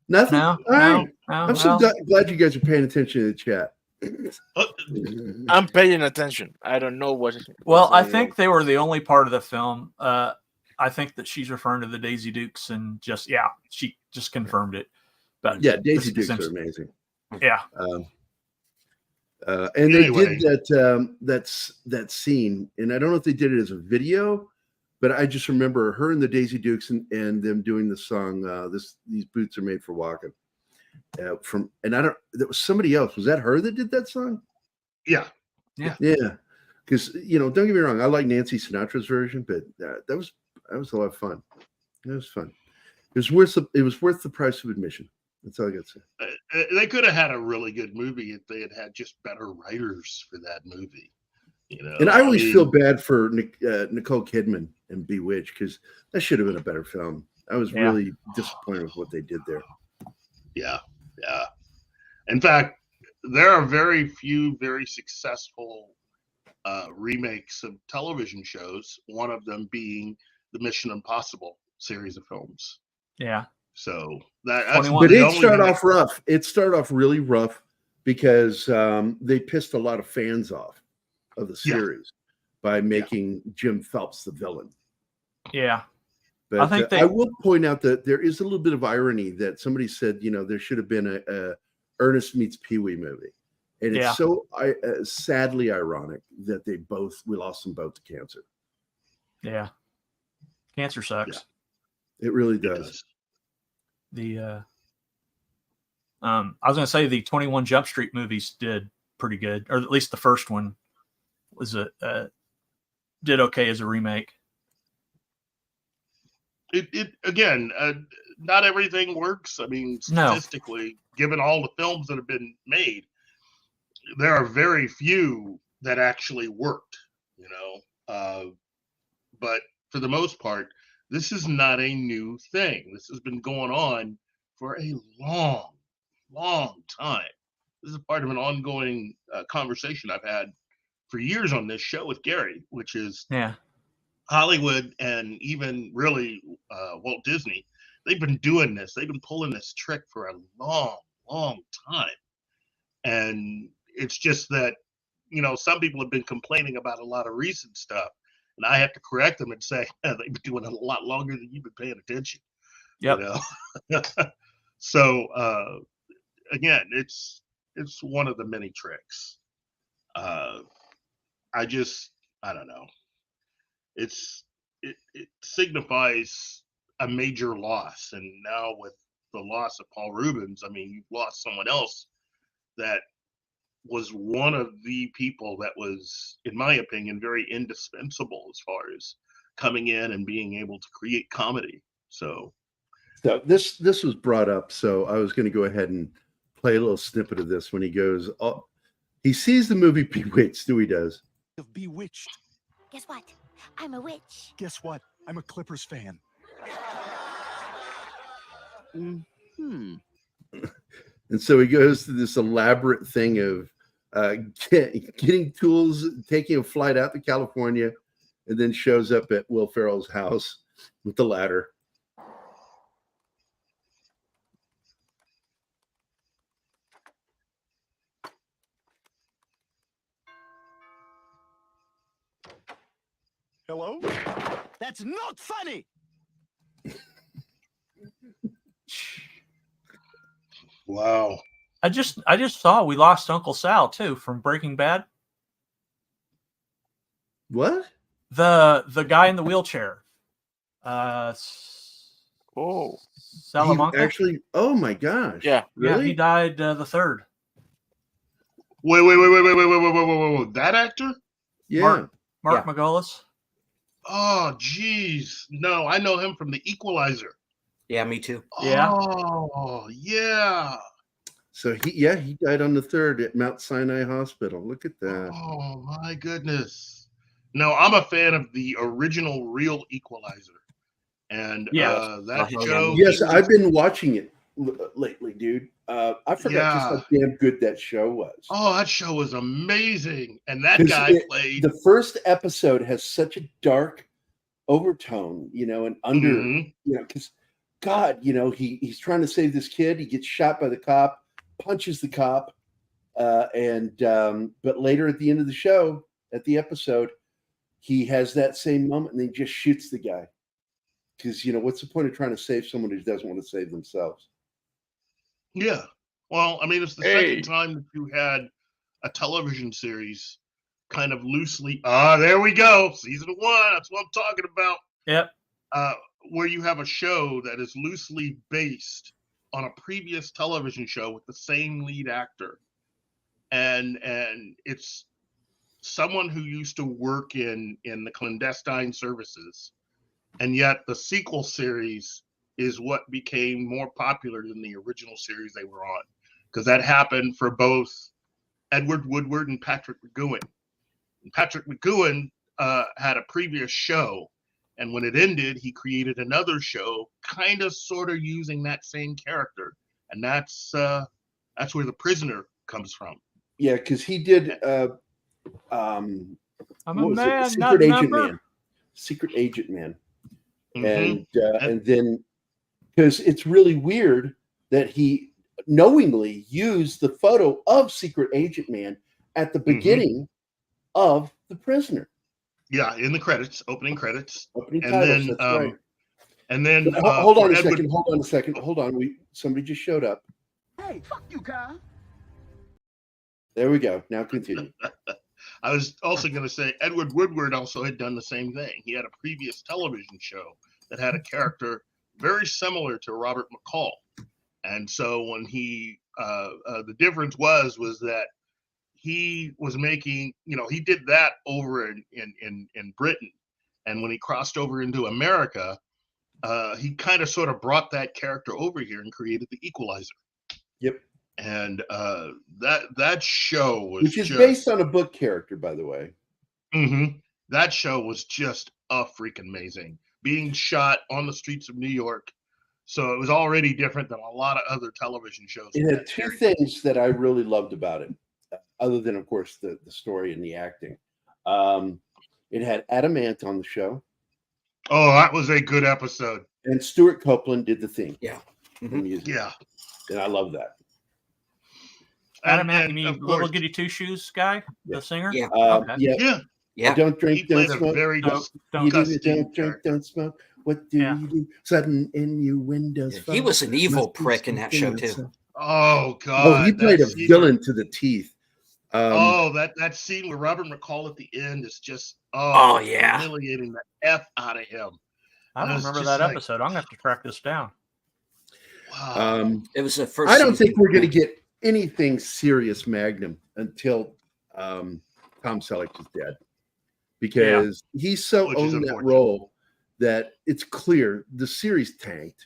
nothing. No, all right. no, I'm so glad you guys are paying attention to the chat. I'm paying attention. I don't know what. Well, I think they were the only part of the film. I think that she's referring to the Daisy Dukes, and she just confirmed it. But Daisy Dukes are amazing. Yeah. And anyway. They did that scene, and I don't know if they did it as a video, but I just remember her and the Daisy Dukes and them doing the song. These boots are made for walking. That was somebody else. Was that her that did that song? Yeah. Because don't get me wrong, I like Nancy Sinatra's version, but that was a lot of fun. It was fun. It was worth the price of admission. That's all I got to say. They could have had a really good movie if they had just better writers for that movie. And I always feel bad for Nicole Kidman and Bewitched, because that should have been a better film. I was really disappointed with what they did there. Yeah. In fact, there are very few very successful remakes of television shows, one of them being the Mission Impossible series of films. Yeah. So but it started off rough. It started off really rough because they pissed a lot of fans off of the series by making Jim Phelps the villain. Yeah. But I will point out that there is a little bit of irony that somebody said, there should have been a Ernest Meets Pee-wee movie. And it's so sadly ironic that we lost them both to cancer. Yeah. Cancer sucks. Yeah. It really does. I was going to say the 21 Jump Street movies did pretty good, or at least the first one was did okay as a remake. It again, not everything works. I mean, No. statistically, given all the films that have been made, there are very few that actually worked, you know. But for the most part, this is not a new thing. This has been going on for a long, long time. This is part of an ongoing conversation I've had for years on this show with Gary, which is Hollywood and even really Walt Disney. They've been doing this. They've been pulling this trick for a long, long time. And it's just that, you know, some people have been complaining about a lot of recent stuff. And I have to correct them and say, they've been doing it a lot longer than you've been paying attention. Yep. You know? So, again, it's one of the many tricks. I don't know. It signifies a major loss. And now with the loss of Paul Reubens, I mean, you've lost someone else that was one of the people that was, in my opinion, very indispensable as far as coming in and being able to create comedy. So this was brought up, so I was going to go ahead and play a little snippet of this when he goes, he sees the movie Bewitched, he does. Of Bewitched. Guess what? I'm a witch. Guess what? I'm a Clippers fan. And so he goes to this elaborate thing of getting tools, taking a flight out to California, and then shows up at Will Ferrell's house with the ladder. Hello? That's not funny. Wow. I just saw we lost Uncle Sal too from Breaking Bad. What? The guy in the wheelchair. Salamanca. Actually, oh my gosh. Yeah. Really? Yeah, he died the 3rd. Wait. That actor? Yeah. Mark Margolis. Oh, geez. No, I know him from The Equalizer. Yeah, me too. Yeah. Oh, yeah. So he died on the 3rd at Mount Sinai Hospital. Look at that. Oh my goodness. No, I'm a fan of the original real Equalizer. And that show. Yes, I've been watching it lately, dude. I forgot just how damn good that show was. Oh, that show was amazing. And that guy played. The first episode has such a dark overtone, you know, and under, you know, because God, you know, he's trying to save this kid. He gets shot by the cop, punches the cop, but later at the end of the show, at the episode, he has that same moment and then just shoots the guy. Because, you know, what's the point of trying to save someone who doesn't want to save themselves? Yeah. Well, I mean, it's the second time that you had a television series kind of loosely. There we go. Season 1. That's what I'm talking about. Yep. Where you have a show that is loosely based on a previous television show with the same lead actor. And it's someone who used to work in the clandestine services. And yet the sequel series is what became more popular than the original series they were on. Because that happened for both Edward Woodward and Patrick McGowan. And Patrick McGowan had a previous show. And when it ended, he created another show, kind of sort of using that same character. And that's where The Prisoner comes from. Yeah, because he did I'm a man, Secret Agent Man. Secret Agent Man. And then, because it's really weird that he knowingly used the photo of Secret Agent Man at the beginning of The Prisoner. Yeah, in the credits, opening credits. Opening titles, that's right. And then hold on a second. Hold on. Somebody just showed up. Hey, fuck you, Kyle. There we go. Now continue. I was also going to say Edward Woodward also had done the same thing. He had a previous television show that had a character very similar to Robert McCall. And so when he, the difference was that he was making, you know, he did that over in Britain. And when he crossed over into America, he kind of sort of brought that character over here and created the Equalizer. Yep. And that show was which is based on a book character, by the way. Mm-hmm. That show was just freaking amazing. Being shot on the streets of New York, so it was already different than a lot of other television shows. It had two things that I really loved about it, other than, of course, the story and the acting. It had Adam Ant on the show. Oh, that was a good episode. And Stuart Copeland did the theme. Yeah. The music. Yeah. And I love that. Adam Ant, you mean Little Goody Two Shoes guy, the singer? Yeah. Okay. Yeah. Don't drink, don't smoke. Very don't drink, don't smoke. What do you do? Sudden innuendos. He was an evil prick in that show too. Oh God! Oh, he played a villain to the teeth. That scene with Robert McCall at the end is just humiliating the F out of him. I don't remember that episode. I'm gonna have to track this down. Wow. It was the first. I don't think we're gonna get anything serious Magnum until Tom Selleck is dead, because he's so owned that role that it's clear the series tanked.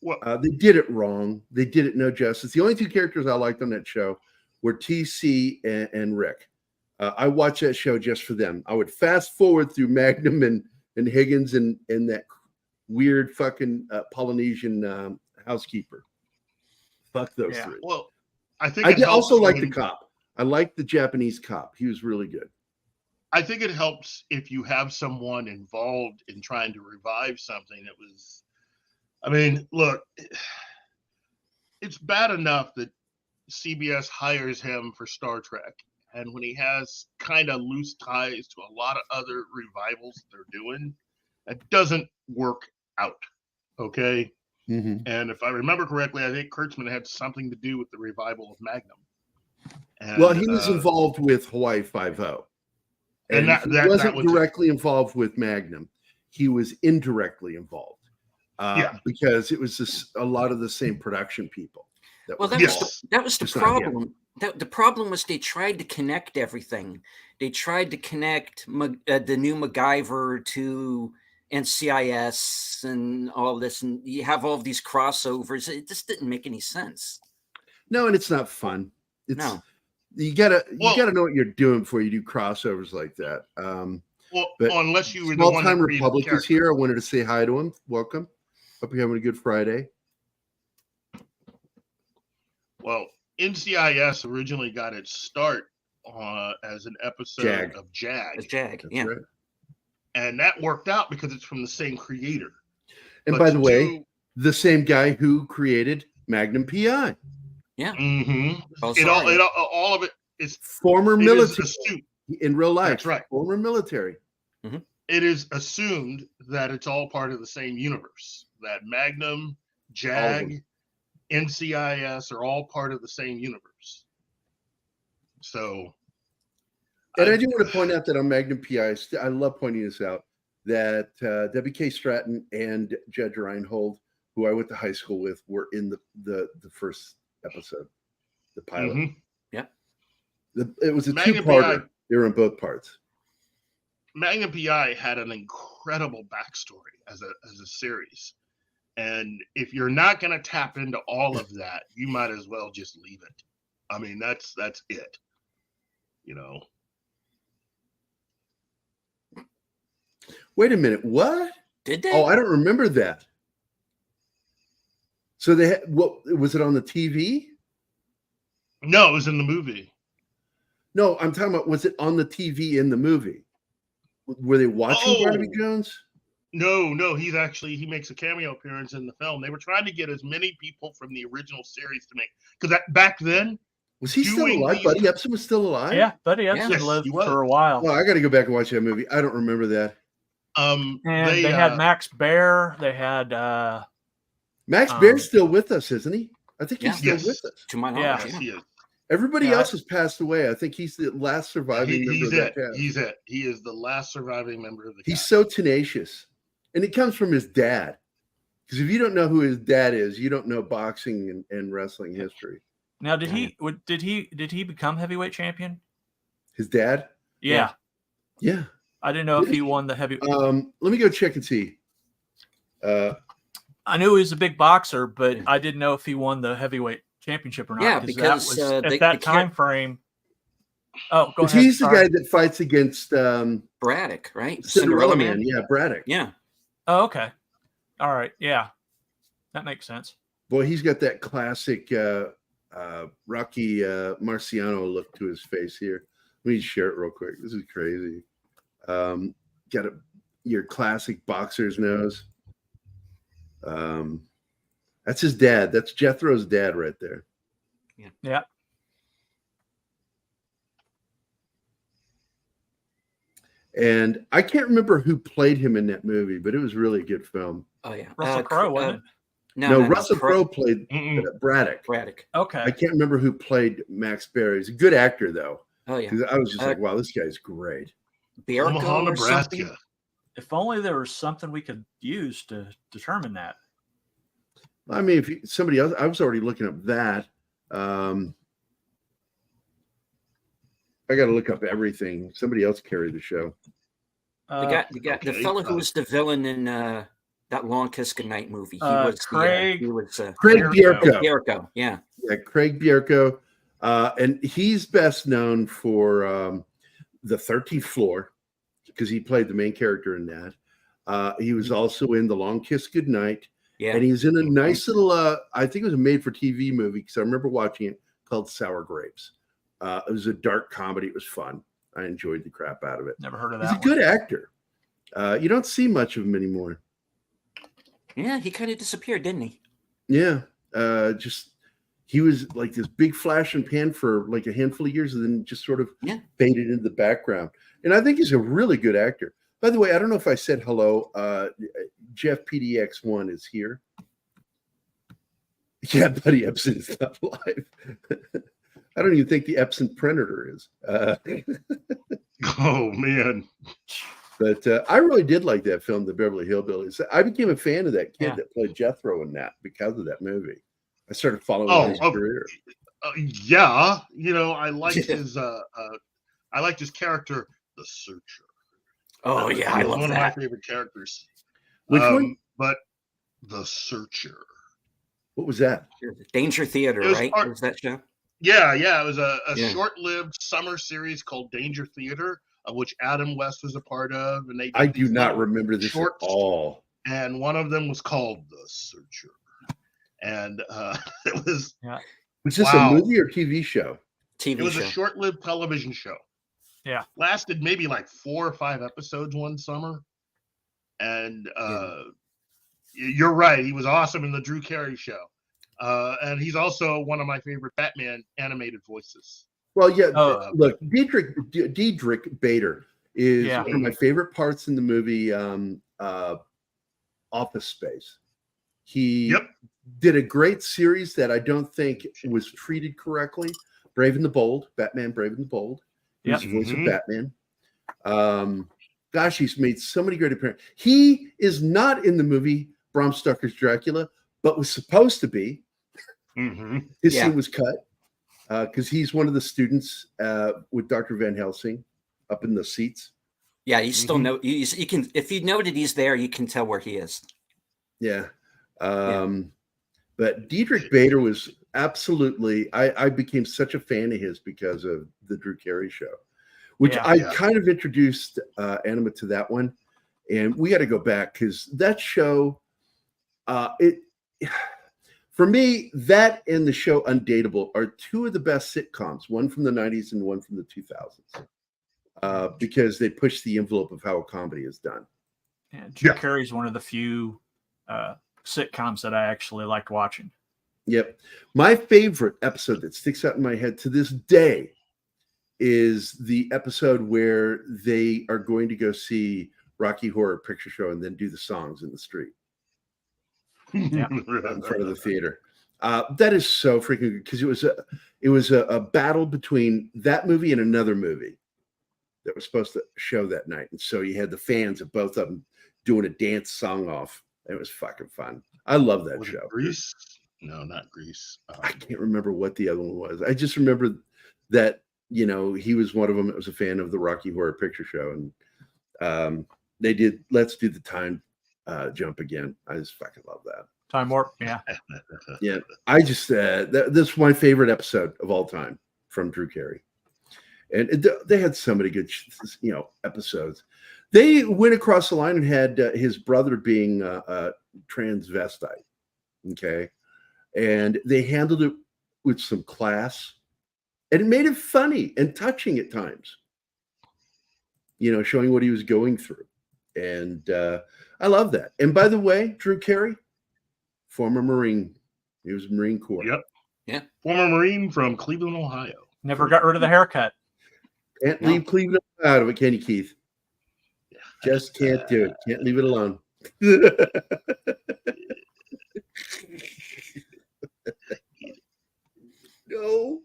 They did it wrong. They did it no justice. The only two characters I liked on that show were TC and Rick. I watched that show just for them. I would fast forward through Magnum and Higgins and that weird fucking Polynesian housekeeper. Fuck those three. Well, I think I also like the cop. I like the Japanese cop. He was really good. I think it helps if you have someone involved in trying to revive something that was. I mean, look, it's bad enough that CBS hires him for Star Trek, and when he has kind of loose ties to a lot of other revivals they're doing, it doesn't work out. Okay. Mm-hmm. And if I remember correctly, I think Kurtzman had something to do with the revival of Magnum. And, well, he was involved with Hawaii Five-0. And he wasn't directly involved with Magnum. He was indirectly involved. Because it was a lot of the same production people. That was the problem. The problem was they tried to connect everything. They tried to connect the new MacGyver to NCIS and all this, and you have all of these crossovers. It just didn't make any sense. No, and it's not fun. You gotta know what you're doing before you do crossovers like that. Unless you were the Small one Time that created Republic the is here. I wanted to say hi to him. Welcome. Hope you're having a good Friday. Well, NCIS originally got its start as an episode of Jag. Jag, yeah. Right. And that worked out because it's from the same creator. And by the way, the same guy who created Magnum PI. Yeah. Mm-hmm. All of it is former military in real life. That's right. Former military. Mm-hmm. It is assumed that it's all part of the same universe. That Magnum, Jag, NCIS are all part of the same universe. So, and I do want to point out that on Magnum PI, I love pointing this out, that W.K. Stratton and Judge Reinhold, who I went to high school with, were in the first episode, the pilot. Mm-hmm. Yeah. It was a two-parter. They were in both parts. Magnum PI had an incredible backstory as a series. And if you're not going to tap into all of that, you might as well just leave it. I mean, that's it. You know. Wait a minute. What? Did they? Oh, I don't remember that. So they had, what was it on the TV? No, it was in the movie. No, I'm talking about, was it on the TV in the movie? Were they watching Barnaby Jones? No, he makes a cameo appearance in the film. They were trying to get as many people from the original series to make, because back then, was he still alive? Buddy Epson was still alive? Yeah, Buddy Epson lived for a while. Well, I got to go back and watch that movie. I don't remember that. And they had Max Baer. They had Max Baer's still with us, isn't he? I think he's still with us. To my knowledge, he is. Everybody else has passed away. I think he's the last surviving member of that cast. He's it. He is the last surviving member of the cast. He's so tenacious. And it comes from his dad. Because if you don't know who his dad is, you don't know boxing and wrestling history. Now, did he become heavyweight champion? His dad? Yeah. Yeah. I didn't know if he won the heavy. Let me go check and see. I knew he was a big boxer, but I didn't know if he won the heavyweight championship or not. Yeah, that because was, the at that time frame. Oh, go ahead. He's the guy that fights against Braddock, right? Cinderella Man. Yeah, Braddock. Yeah. Oh, okay. All right. Yeah, that makes sense. Boy, he's got that classic Rocky Marciano look to his face here. Let me share it real quick. This is crazy. Got your classic boxer's nose. That's his dad. That's Jethro's dad right there. Yeah. And I can't remember who played him in that movie, but it was really a good film. Oh yeah, Russell Crowe, wasn't it? No, Russell Crowe played Braddock. Okay. I can't remember who played Max Barry. He's a good actor, though. Oh yeah. I was just like, wow, this guy's great. Omaha, Nebraska. If only there was something we could use to determine that. I mean, if somebody else, I was already looking up that. I got to look up everything. Somebody else carried the show. The fellow who was the villain in that Long Kiss Goodnight movie. He was Craig. Craig Bierko. Bierko, yeah. Yeah, Craig Bierko. And he's best known for The 13th Floor because he played the main character in that. He was also in The Long Kiss Goodnight. Yeah. And he's in a nice little, I think it was a made-for-TV movie because I remember watching it called Sour Grapes. It was a dark comedy. It was fun. I enjoyed the crap out of it. Never heard of that. He's a good actor. You don't see much of him anymore. Yeah, he kind of disappeared, didn't he? Yeah. He was like this big flash and pan for like a handful of years and then just sort of faded into the background. And I think he's a really good actor. By the way, I don't know if I said hello. Jeff PDX1 is here. Yeah, Buddy Epson is not live. I don't even think the Epson Predator is. Oh, man. But I really did like that film, The Beverly Hillbillies. I became a fan of that kid that played Jethro in that because of that movie. I started following his career. Yeah, I liked his. I liked his character, the Searcher. Oh yeah, I love one that. One of my favorite characters. Which one? But the Searcher. What was that? Danger Theater, right? What was that show? Yeah. It was a short-lived summer series called Danger Theater, of which Adam West was a part of, and I do not remember this at all. And one of them was called The Searcher, and it was. Yeah. Was this a movie or TV show? It was a short-lived television show. Yeah, lasted maybe like 4 or 5 episodes one summer, and you're right. He was awesome in the Drew Carey show, and he's also one of my favorite Batman animated voices. Well, yeah. Look, Diedrich Bader is one of my favorite parts in the movie Office Space. He did a great series that I don't think was treated correctly. Brave and the Bold, Batman Brave and the Bold. He's the voice of Batman. Gosh, he's made so many great appearances. He is not in the movie Bram Stoker's Dracula, but was supposed to be. His scene was cut because he's one of the students with Dr. Van Helsing up in the seats. Yeah, you still know. You can, if you noted he's there, you can tell where he is. Yeah. But Diedrich Bader was absolutely, I became such a fan of his because of the Drew Carey show, which I kind of introduced Anima to that one. And we got to go back because that show, for me, that and the show Undateable are two of the best sitcoms, one from the 90s and one from the 2000s, because they push the envelope of how a comedy is done. Yeah, Drew Carey is one of the few sitcoms that I actually liked watching. Yep. My favorite episode that sticks out in my head to this day is the episode where they are going to go see Rocky Horror Picture Show and then do the songs in the street. In front of the theater. That is so freaking good because it was a battle between that movie and another movie that was supposed to show that night. And so you had the fans of both of them doing a dance song off. It was fucking fun. I love that show. Grease? No, not Grease. I can't remember what the other one was. I just remember that, he was one of them that was a fan of the Rocky Horror Picture Show. And they did Let's Do the Time jump again. I just fucking love that. Time warp. Yeah. Yeah, I just this is my favorite episode of all time from Drew Carey, and they had so many good, episodes. They went across the line and had his brother being a transvestite, okay, and they handled it with some class, and it made it funny and touching at times. Showing what he was going through, and I love that. And by the way, Drew Carey, former Marine. He was Marine Corps. Yep. Yeah. Former Marine from Cleveland, Ohio. Never got rid of the haircut. Can't leave Cleveland out of it, can you, Keith? Just can't do it. Can't leave it alone. No.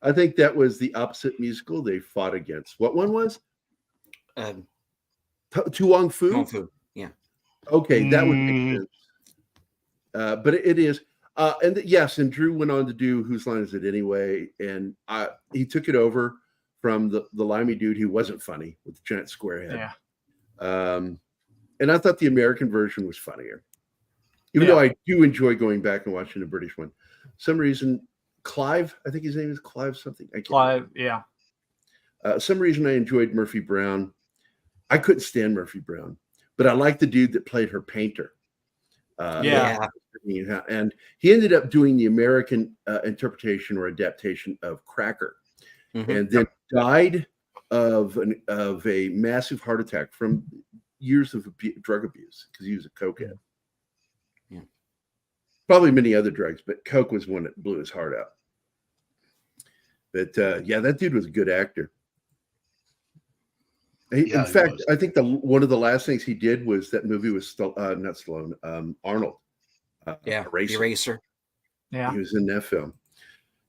I think that was the opposite musical they fought against. What one was? Tuong Fu? Tuong Fu. Yeah. Okay, that would make sense. But it is. And Drew went on to do Whose Line Is It Anyway? And he took it over from the limey dude who wasn't funny with the giant square head. Yeah. And I thought the American version was funnier. Even though I do enjoy going back and watching the British one. For some reason, Clive, I think his name is Clive something. Clive, yeah. Some reason I enjoyed Murphy Brown. I couldn't stand Murphy Brown, but I liked the dude that played her painter. And he ended up doing the American interpretation or adaptation of Cracker, and then died of a massive heart attack from years of drug abuse because he was a cokehead. Yeah. Probably many other drugs, but coke was one that blew his heart out. But that dude was a good actor. In fact, I think one of the last things he did was that movie was not Stallone, Arnold. Eraser. Yeah, he was in that film.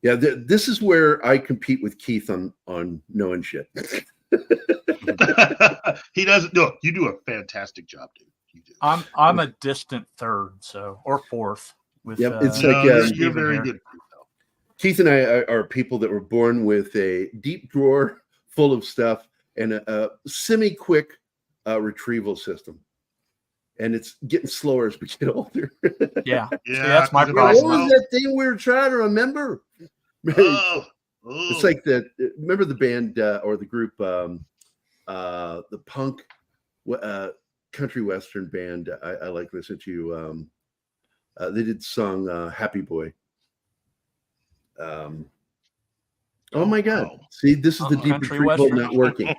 Yeah, this is where I compete with Keith on knowing shit. He doesn't. No, you do a fantastic job, dude. You do. I'm a distant third, or fourth. With it's you're very good. Keith and I are people that were born with a deep drawer full of stuff and a semi-quick retrieval system. And it's getting slower as we get older. Yeah. That's my problem. What was that thing we were trying to remember? It's like remember the band or the group, the punk country western band I like listening to. They did the song Happy Boy. Oh my God! See, this is the deep retrieval not working.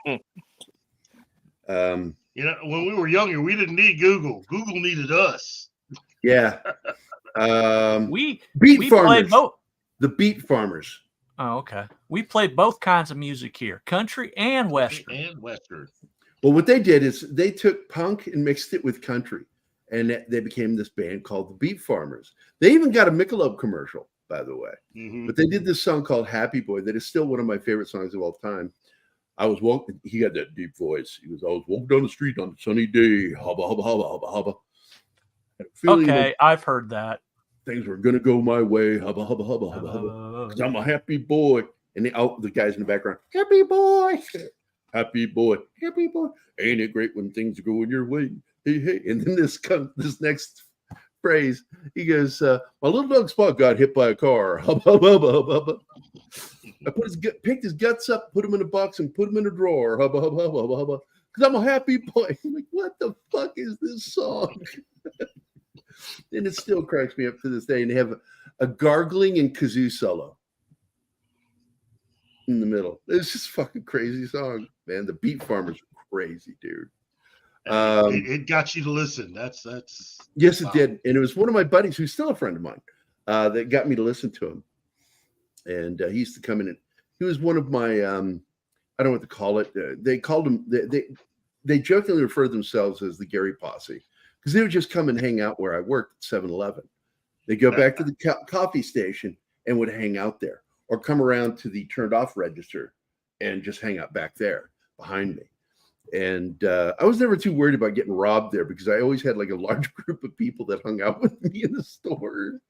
When we were younger, we didn't need Google. Google needed us. Yeah. We Farmers. played both. The Beat Farmers. Oh, okay. We played both kinds of music here, country and western. Well, what they did is they took punk and mixed it with country, and they became this band called the Beat Farmers. They even got a Michelob commercial, by the way. But they did this song called Happy Boy that is still one of my favorite songs of all time. I was walking, he had that deep voice. He was, I was walking down the street on a sunny day, hubba, hubba, hubba, hubba, hubba. Okay, I've heard that. Things were going to go my way, hubba, hubba, hubba, hubba, hubba, because I'm a happy boy. And the guys in the background, happy boy, happy boy, happy boy. Ain't it great when things are going your way? Hey, hey. And then this next phrase, he goes, my little dog Spot got hit by a car. Hubba, hubba, hubba, hubba, hubba. I picked his guts up, put him in a box, and put him in a drawer. Hubba, hubba, hubba, hubba, hubba. Because I'm a happy boy. I'm like, what the fuck is this song? And it still cracks me up to this day. And they have a gargling and kazoo solo in the middle. It's just fucking crazy song, man. The Beat Farmers are crazy, dude. It got you to listen. That's yes, it did. And it was one of my buddies who's still a friend of mine that got me to listen to him. And he used to come in and he was one of my I don't know what to call it. They called him they jokingly referred to themselves as the Gary Posse because they would just come and hang out where I worked at 7-Eleven. They go back to the coffee station and would hang out there, or come around to the turned off register and just hang out back there behind me. And I was never too worried about getting robbed there because I always had like a large group of people that hung out with me in the store.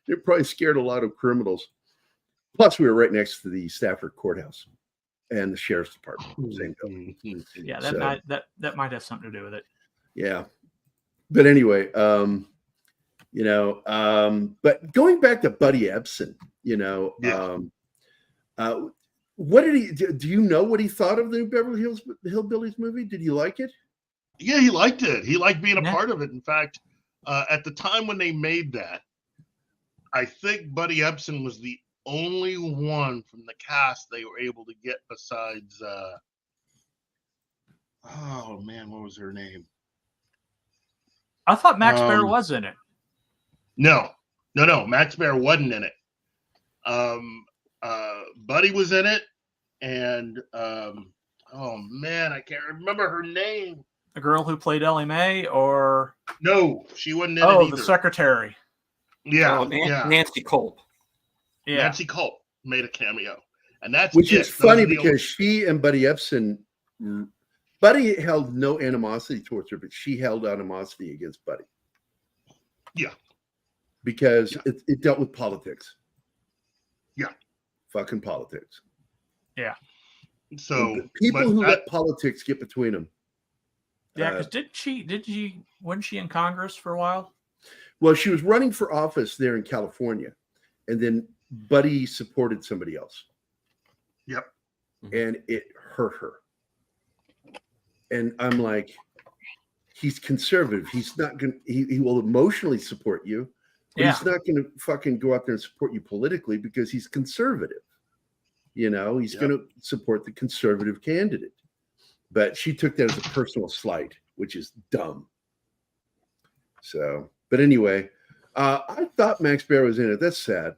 It probably scared a lot of criminals. Plus, we were right next to the Stafford Courthouse and the Sheriff's Department. Same building. Yeah, that might have something to do with it. Yeah. But anyway, but going back to Buddy Ebsen, what did he do? You know what he thought of the new Beverly Hills Hillbillies movie? Did you like it? Yeah, he liked it. He liked being a Yeah. part of it. In fact, at the time when they made that, I think Buddy Ebsen was the only one from the cast they were able to get besides oh man, what was her name? I thought Max Baer was in it. No. Max Baer wasn't in it. Buddy was in it, and oh man, I can't remember her name. The girl who played Ellie Mae, or no, she wasn't in it either. The secretary. Yeah, Nancy Culp. Yeah, Nancy Culp made a cameo, and that's which is funny because only... she and Buddy Ebsen. Buddy held no animosity towards her, but she held animosity against Buddy. Yeah. Because it dealt with politics. Yeah. Fucking politics. Yeah. So people who let politics get between them. Yeah, because wasn't she in Congress for a while? Well, she was running for office there in California, and then Buddy supported somebody else. Yep. And it hurt her. And I'm like, he's conservative. He's not going to, he will emotionally support you, but he's not going to fucking go out there and support you politically because he's conservative. He's going to support the conservative candidate. But she took that as a personal slight, which is dumb. So, but anyway, I thought Max Baer was in it. That's sad.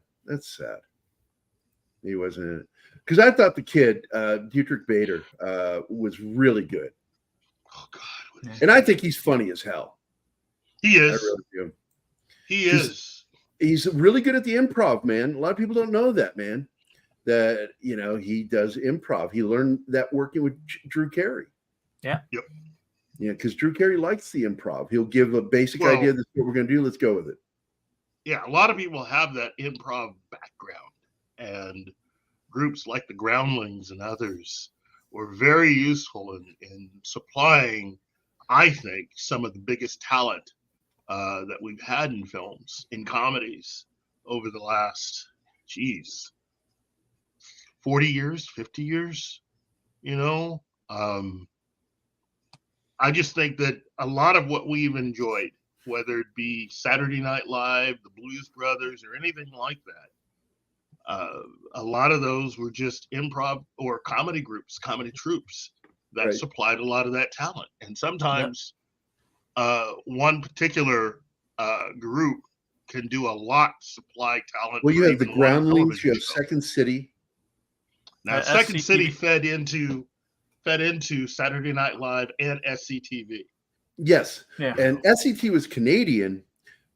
He wasn't in it. Because I thought the kid, Dietrich Bader, was really good. Oh God! And I think he's funny as hell. He is. I really do. He is. He's really good at the improv, man. A lot of people don't know that, man. That he does improv. He learned that working with Drew Carey. Yeah. Yep. Yeah, because Drew Carey likes the improv. He'll give a basic idea. This is what we're going to do. Let's go with it. Yeah, a lot of people have that improv background, and groups like the Groundlings and others were very useful in supplying, I think, some of the biggest talent that we've had in films, in comedies over the last, 40 years, 50 years, I just think that a lot of what we've enjoyed, whether it be Saturday Night Live, the Blues Brothers, or anything like that, a lot of those were just improv or comedy groups, comedy troupes that supplied a lot of that talent. And sometimes one particular group can do a lot to supply talent. Well, you have the Groundlings, you have Second City. Now, Second City fed into Saturday Night Live and SCTV. Yes. Yeah. And SCT was Canadian,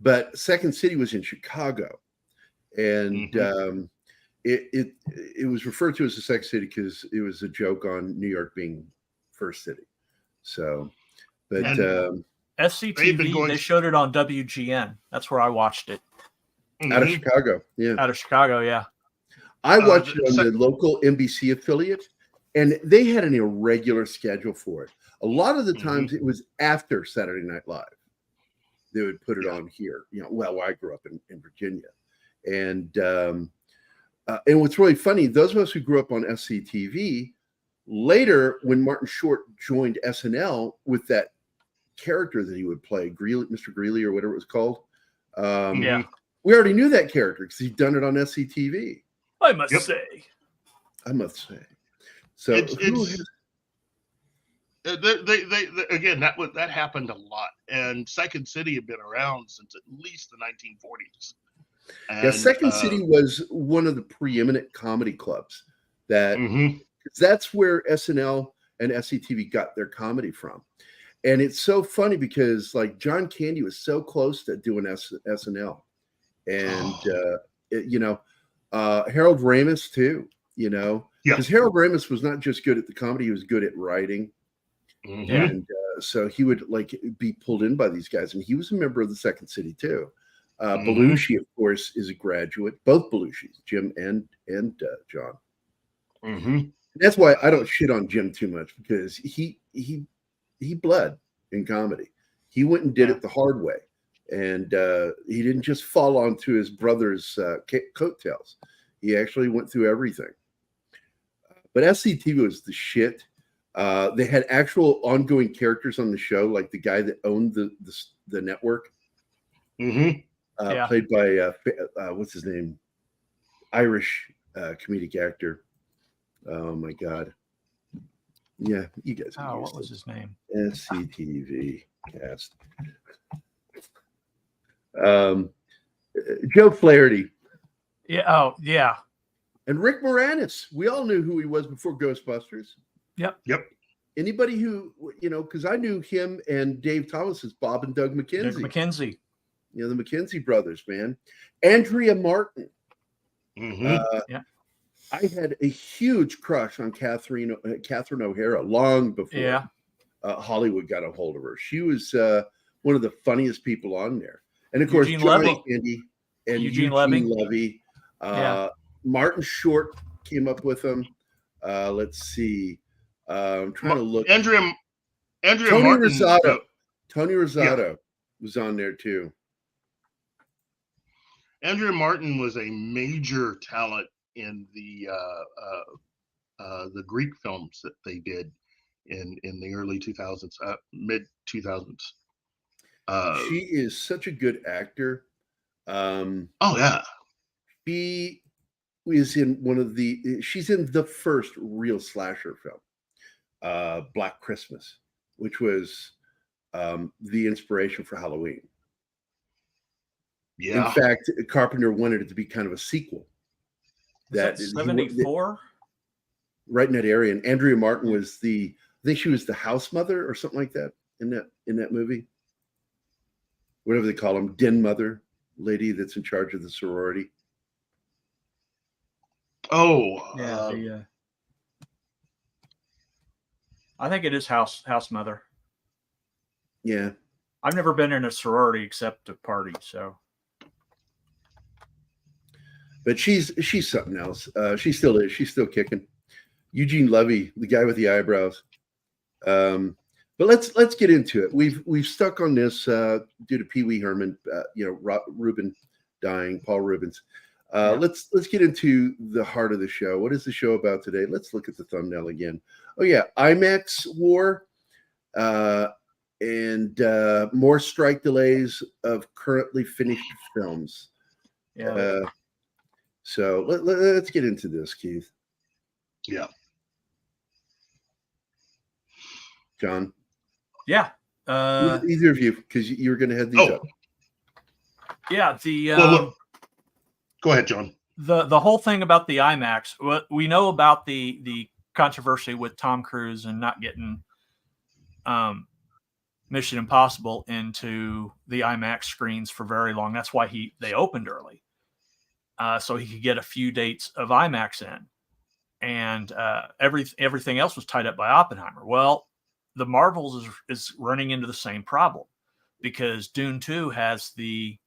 but Second City was in Chicago. And it was referred to as the Second City because it was a joke on New York being first city. So, but SCTV, they showed it on WGN. That's where I watched it. Out of Chicago. Yeah. Out of Chicago, yeah. I watched it on the local NBC affiliate, and they had an irregular schedule for it. A lot of the times it was after Saturday Night Live. They would put it on here. Well, I grew up in Virginia. And what's really funny, those of us who grew up on SCTV, later when Martin Short joined SNL with that character that he would play, Mr. Greeley or whatever it was called, we already knew that character because he'd done it on SCTV. I must say. So again, that happened a lot, and Second City had been around since at least the 1940s. And, Second City was one of the preeminent comedy clubs. That's where SNL and SCTV got their comedy from. And it's so funny because like John Candy was so close to doing SNL, and Harold Ramis too. Because Harold Ramis was not just good at the comedy; he was good at writing. And so he would be pulled in by these guys, and he was a member of the Second City too. Belushi, of course, is a graduate. Both Belushis, Jim and John. That's why I don't shit on Jim too much because he bled in comedy. He went and did it the hard way. And he didn't just fall onto his brother's coattails. He actually went through everything. But SCTV was the shit. They had actual ongoing characters on the show, like the guy that owned the network. Played by, what's his name? Irish comedic actor. Oh, my God. Yeah, you guys. What was his name? SCTV cast. Joe Flaherty. Yeah. Oh, yeah. And Rick Moranis. We all knew who he was before Ghostbusters. Yep. Anybody who, because I knew him and Dave Thomas as Bob and Doug McKenzie. Doug McKenzie. The McKenzie brothers, man. Andrea Martin. I had a huge crush on Catherine O'Hara long before Hollywood got a hold of her. She was one of the funniest people on there. And of course, Johnny Candy and Eugene Levy. Martin Short came up with them. Let's see. I'm trying to look. Tony Rosado. Tony Rosado was on there too. Andrea Martin was a major talent in the Greek films that they did in the early 2000s, mid 2000s. She is such a good actor. She is in she's in the first real slasher film, Black Christmas, which was the inspiration for Halloween. In fact, Carpenter wanted it to be kind of a sequel. That 74? Right in that area. And Andrea Martin was I think she was the house mother or something like that in that movie. Whatever they call them, den mother, lady that's in charge of the sorority. I think it is house mother. Yeah. I've never been in a sorority except a party, so. But she's something else. She still is. She's still kicking. Eugene Levy, the guy with the eyebrows. But let's get into it. We've stuck on this due to Pee Wee Herman, Reuben dying, Paul Reubens. Let's get into the heart of the show. What is the show about today? Let's look at the thumbnail again. Oh yeah, IMAX war, and more strike delays of currently finished films. Yeah. So let's get into this, Keith. Yeah. John. Yeah. Either of you, because you're going to head these up. Yeah. Go ahead, John. The whole thing about the IMAX, what we know about the controversy with Tom Cruise and not getting Mission Impossible into the IMAX screens for very long. That's why they opened early, so he could get a few dates of IMAX in, and everything else was tied up by Oppenheimer. Well, the Marvels is running into the same problem because Dune 2 has the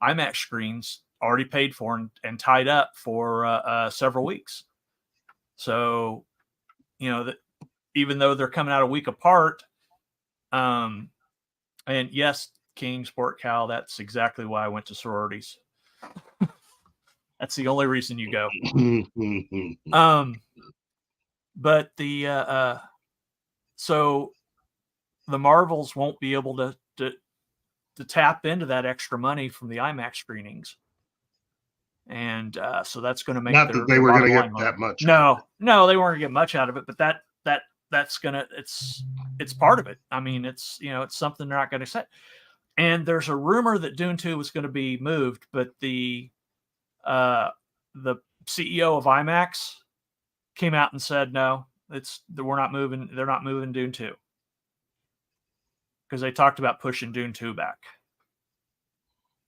IMAX screens already paid for and tied up for several weeks. So, that even though they're coming out a week apart, and yes, King Sport Cow, that's exactly why I went to sororities. That's the only reason you go. But so the Marvels won't be able to tap into that extra money from the IMAX screenings. And so that's going to make not that they were going to get that much. No, they weren't going to get much out of it, but that's gonna it's part of it. I mean, it's something they're not going to say. And there's a rumor that Dune 2 was going to be moved, but the CEO of IMAX came out and said no, we're not moving. They're not moving Dune 2 because they talked about pushing Dune 2 back.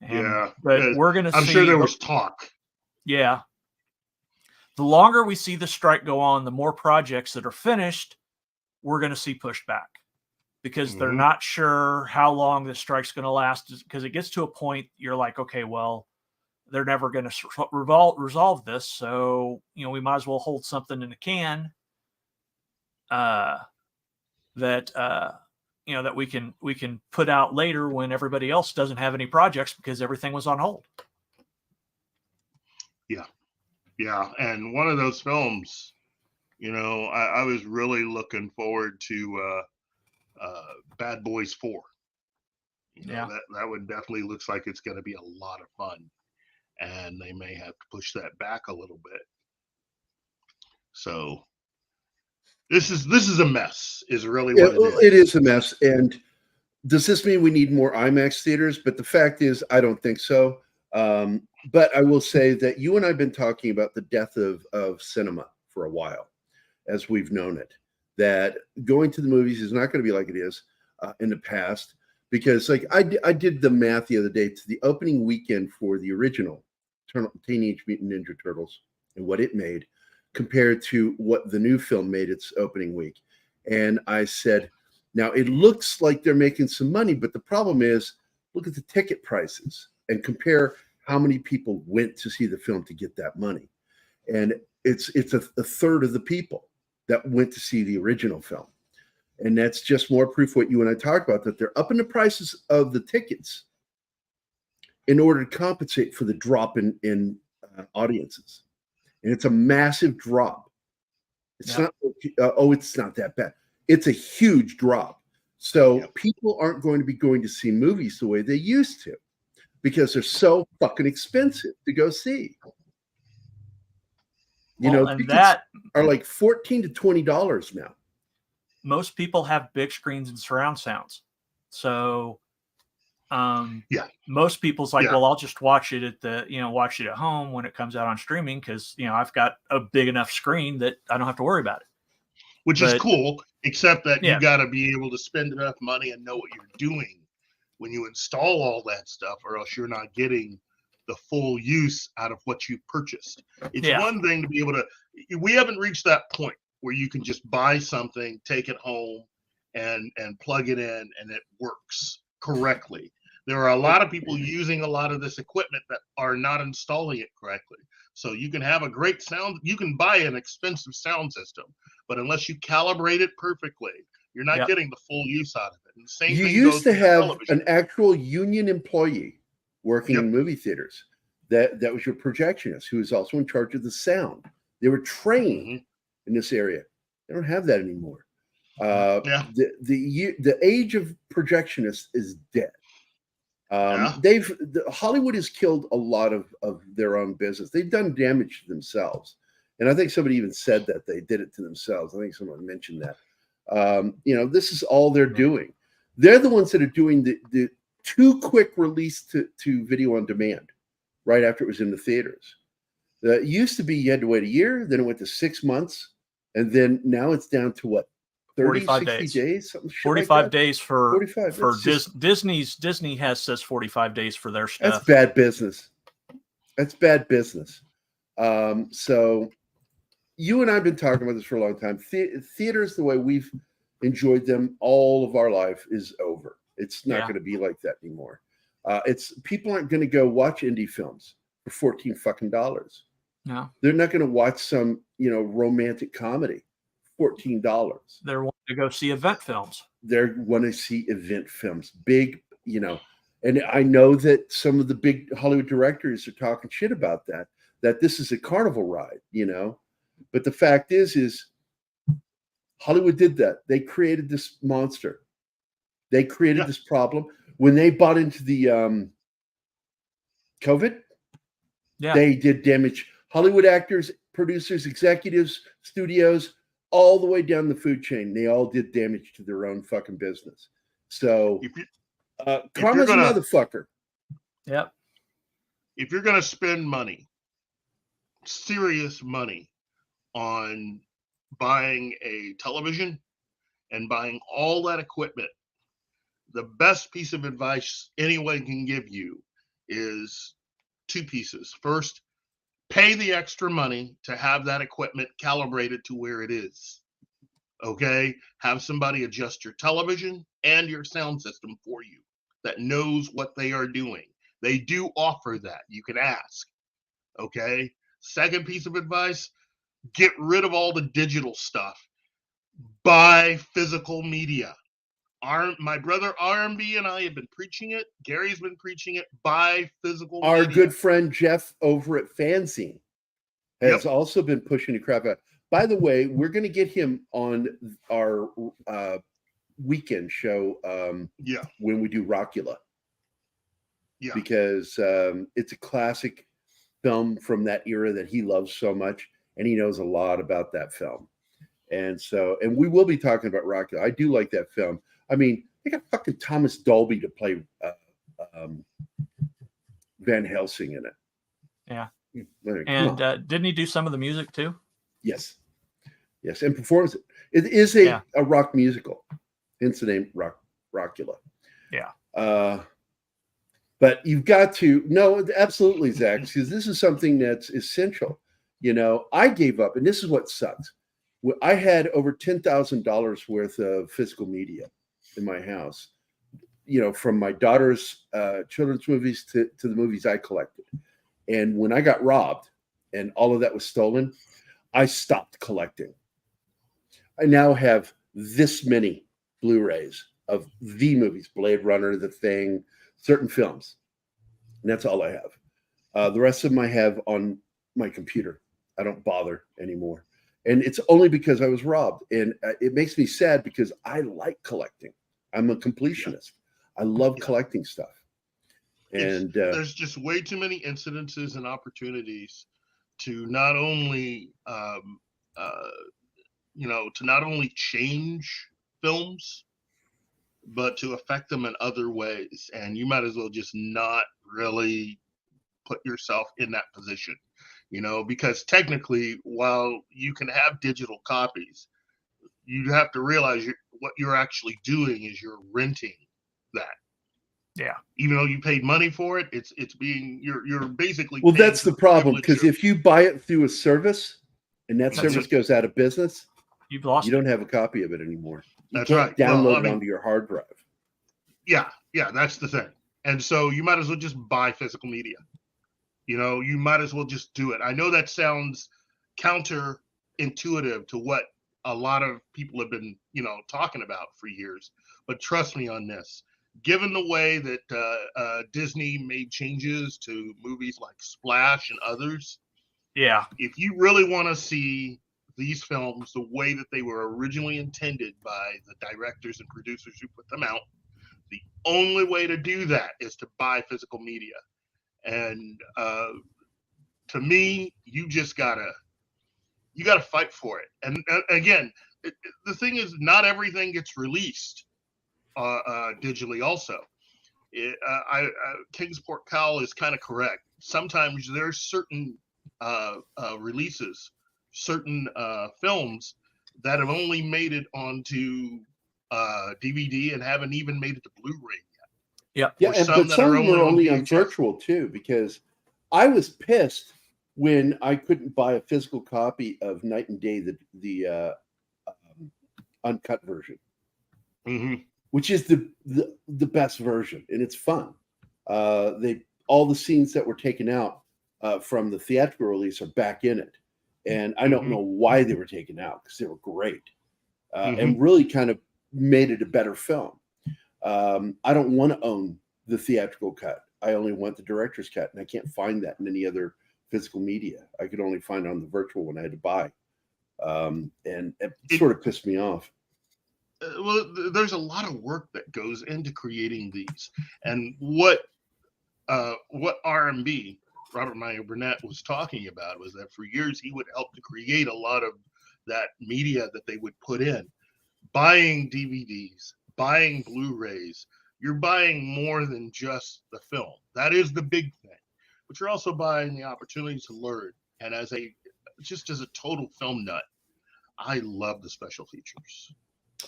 But we're going to see. I'm sure there was talk. Yeah. The longer we see the strike go on, the more projects that are finished, we're going to see pushed back because they're not sure how long the strike's going to last. Because it gets to a point you're like, okay, well, they're never going to resolve this. So, we might as well hold something in a can that that we can put out later when everybody else doesn't have any projects because everything was on hold. Yeah. And one of those films, I was really looking forward to Bad Boys 4. That one definitely looks like it's going to be a lot of fun, and they may have to push that back a little bit. So this is a mess, is really what it is. It is a mess. And does this mean we need more IMAX theaters? But the fact is, I don't think so. But I will say that you and I have been talking about the death of cinema for a while, as we've known it, that going to the movies is not going to be like it is in the past. Because like I did the math the other day to the opening weekend for the original Teenage Mutant Ninja Turtles and what it made compared to what the new film made its opening week. And I said, now it looks like they're making some money, but the problem is, look at the ticket prices and compare how many people went to see the film to get that money. And it's a third of the people that went to see the original film. And that's just more proof what you and I talked about, that they're upping the prices of the tickets in order to compensate for the drop in audiences. And it's a massive drop. It's not, it's not that bad. It's a huge drop. So people aren't going to be going to see movies the way they used to because they're so fucking expensive to go see. Tickets are like $14 to $20 now. Most people have big screens and surround sounds. So most people's like, well, I'll just watch it watch it at home when it comes out on streaming because, I've got a big enough screen that I don't have to worry about it. Which is cool, except that you got to be able to spend enough money and know what you're doing when you install all that stuff, or else you're not getting the full use out of what you purchased. It's one thing to be able to, we haven't reached that point where you can just buy something, take it home, and plug it in, and it works correctly. There are a lot of people using a lot of this equipment that are not installing it correctly. So you can have a great sound, you can buy an expensive sound system, but unless you calibrate it perfectly, you're not getting the full use out of it. And the same you thing used goes to have television. an actual union employee working in movie theaters. That was your projectionist, who was also in charge of the sound. They were trained in this area. They don't have that anymore. The age of projectionists is dead. Hollywood has killed a lot of their own business. They've done damage to themselves. And I think somebody even said that they did it to themselves. I think someone mentioned that. This is all they're doing. They're the ones that are doing the too quick release to video on demand right after it was in the theaters. It used to be you had to wait a year, then it went to 6 months, and then now it's down to what? 30, 60 days? Something 45 like days for 45. For Disney says 45 days for their stuff. That's bad business. That's bad business. So you and I have been talking about this for a long time. Theaters, the way we've enjoyed them all of our life, is over. It's not going to be like that anymore. People aren't going to go watch indie films for $14 No, they're not going to watch some romantic comedy. $14. They're wanting to go see event films. They want to see event films, big, and I know that some of the big Hollywood directors are talking shit about that this is a carnival ride, but the fact is Hollywood did that. They created this monster. They created this problem when they bought into the COVID. They did damage. Hollywood actors, producers, executives, studios, all the way down the food chain. They all did damage to their own fucking business. So karma's a motherfucker. Yep. If you're going to spend money, serious money, on buying a television and buying all that equipment, the best piece of advice anyone can give you is two pieces. First, pay the extra money to have that equipment calibrated to where it is. Okay? Have somebody adjust your television and your sound system for you that knows what they are doing. They do offer that. You can ask. Okay? Second piece of advice, get rid of all the digital stuff. Buy physical media My brother R&B and I have been preaching it. Gary's been preaching it. Buy physical Our media. good friend Jeff over at Fanzine has also been pushing the crap out. By the way, we're going to get him on our weekend show when we do Rockula. Yeah. Because it's a classic film from that era that he loves so much, and he knows a lot about that film. And we will be talking about Rockula. I do like that film. I mean, they got fucking Thomas Dolby to play Van Helsing in it. Yeah. And didn't he do some of the music too? Yes, and performs it. It is a rock musical, hence the name Rockula. Yeah. But you've got to absolutely, Zach, because this is something that's essential. I gave up, and this is what sucks. I had over $10,000 worth of physical media in my house, from my daughter's children's movies to the movies I collected. And when I got robbed and all of that was stolen, I stopped collecting. I now have this many Blu-rays of the movies, Blade Runner, The Thing, certain films. And that's all I have. The rest of them I have on my computer. I don't bother anymore. And it's only because I was robbed. And it makes me sad because I like collecting. I'm a completionist. I love collecting stuff. And there's just way too many incidences and opportunities to not only, to not only change films, but to affect them in other ways. And you might as well just not really put yourself in that position. Because technically, while you can have digital copies, you have to realize what you're actually doing is you're renting that. Yeah. Even though you paid money for it, it's being you're basically. Well, that's the problem, because if you buy it through a service and that service goes out of business, you don't have a copy of it anymore. You That's can't right. download it onto your hard drive. Yeah, that's the thing. And so you might as well just buy physical media. You might as well just do it. I know that sounds counterintuitive to what a lot of people have been, talking about for years. But trust me on this. Given the way that Disney made changes to movies like Splash and others, if you really want to see these films the way that they were originally intended by the directors and producers who put them out, the only way to do that is to buy physical media. And to me, you gotta fight for it. And again, the thing is, not everything gets released digitally. Also, Kingsport Cowell is kind of correct. Sometimes there's certain releases, certain films that have only made it onto DVD and haven't even made it to Blu-ray. Yeah, but some of them are only on virtual too, because I was pissed when I couldn't buy a physical copy of Night and Day, the uncut version, which is the best version, and it's fun. All the scenes that were taken out from the theatrical release are back in it, and I don't know why they were taken out, because they were great and really kind of made it a better film. I don't want to own the theatrical cut. I only want the director's cut, and I can't find that in any other physical media. I could only find it on the virtual one I had to buy, and it sort of pissed me off. Well, there's a lot of work that goes into creating these, and what R&B, Robert Meyer Burnett, was talking about was that for years he would help to create a lot of that media that they would put in, buying DVDs, buying Blu-rays. You're buying more than just the film. That is the big thing, but you're also buying the opportunity to learn. And as a total film nut, I love the special features.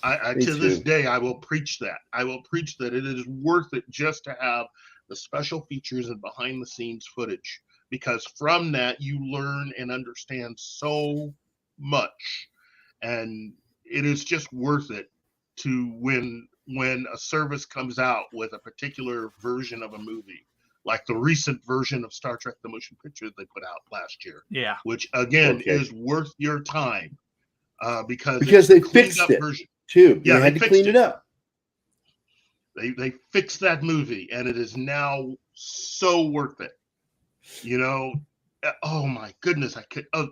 I to this day, I will preach that. I will preach that it is worth it just to have the special features and behind the scenes footage, because from that you learn and understand so much, and it is just worth it to when a service comes out with a particular version of a movie, like the recent version of Star Trek the Motion Picture they put out last year. Yeah. Which again is worth your time because they fixed it too. Yeah, they had to clean it up. They fixed that movie, and it is now so worth it. You know, oh my goodness,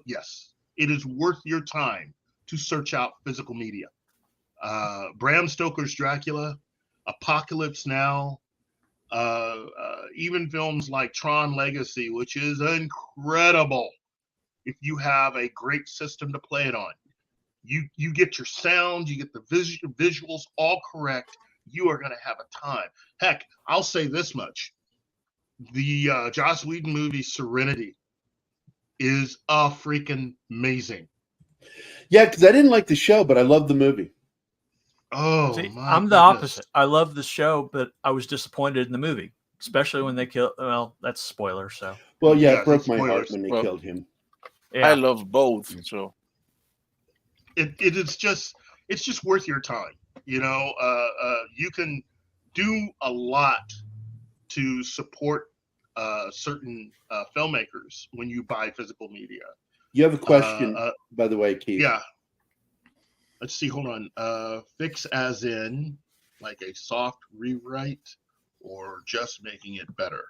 yes, it is worth your time to search out physical media. Bram Stoker's Dracula, Apocalypse Now, even films like Tron Legacy, which is incredible. If you have a great system to play it on, you get your sound, you get the visuals all correct, you are going to have a time. Heck, I'll say this much. The Joss Whedon movie Serenity is freaking amazing. Yeah, because I didn't like the show, but I love the movie. Oh, See, my I'm the goodness. opposite. I love the show, but I was disappointed in the movie, especially when they killed. Well, that's a spoiler. So, Well, yeah, Yeah, it broke it's my heart spoilers. when they Well, killed him. yeah. I love both. So It's just worth your time. You know, you can do a lot to support certain filmmakers when you buy physical media. You have a question, by the way, Keith. Yeah. Let's see. Hold on. Fix as in like a soft rewrite or just making it better?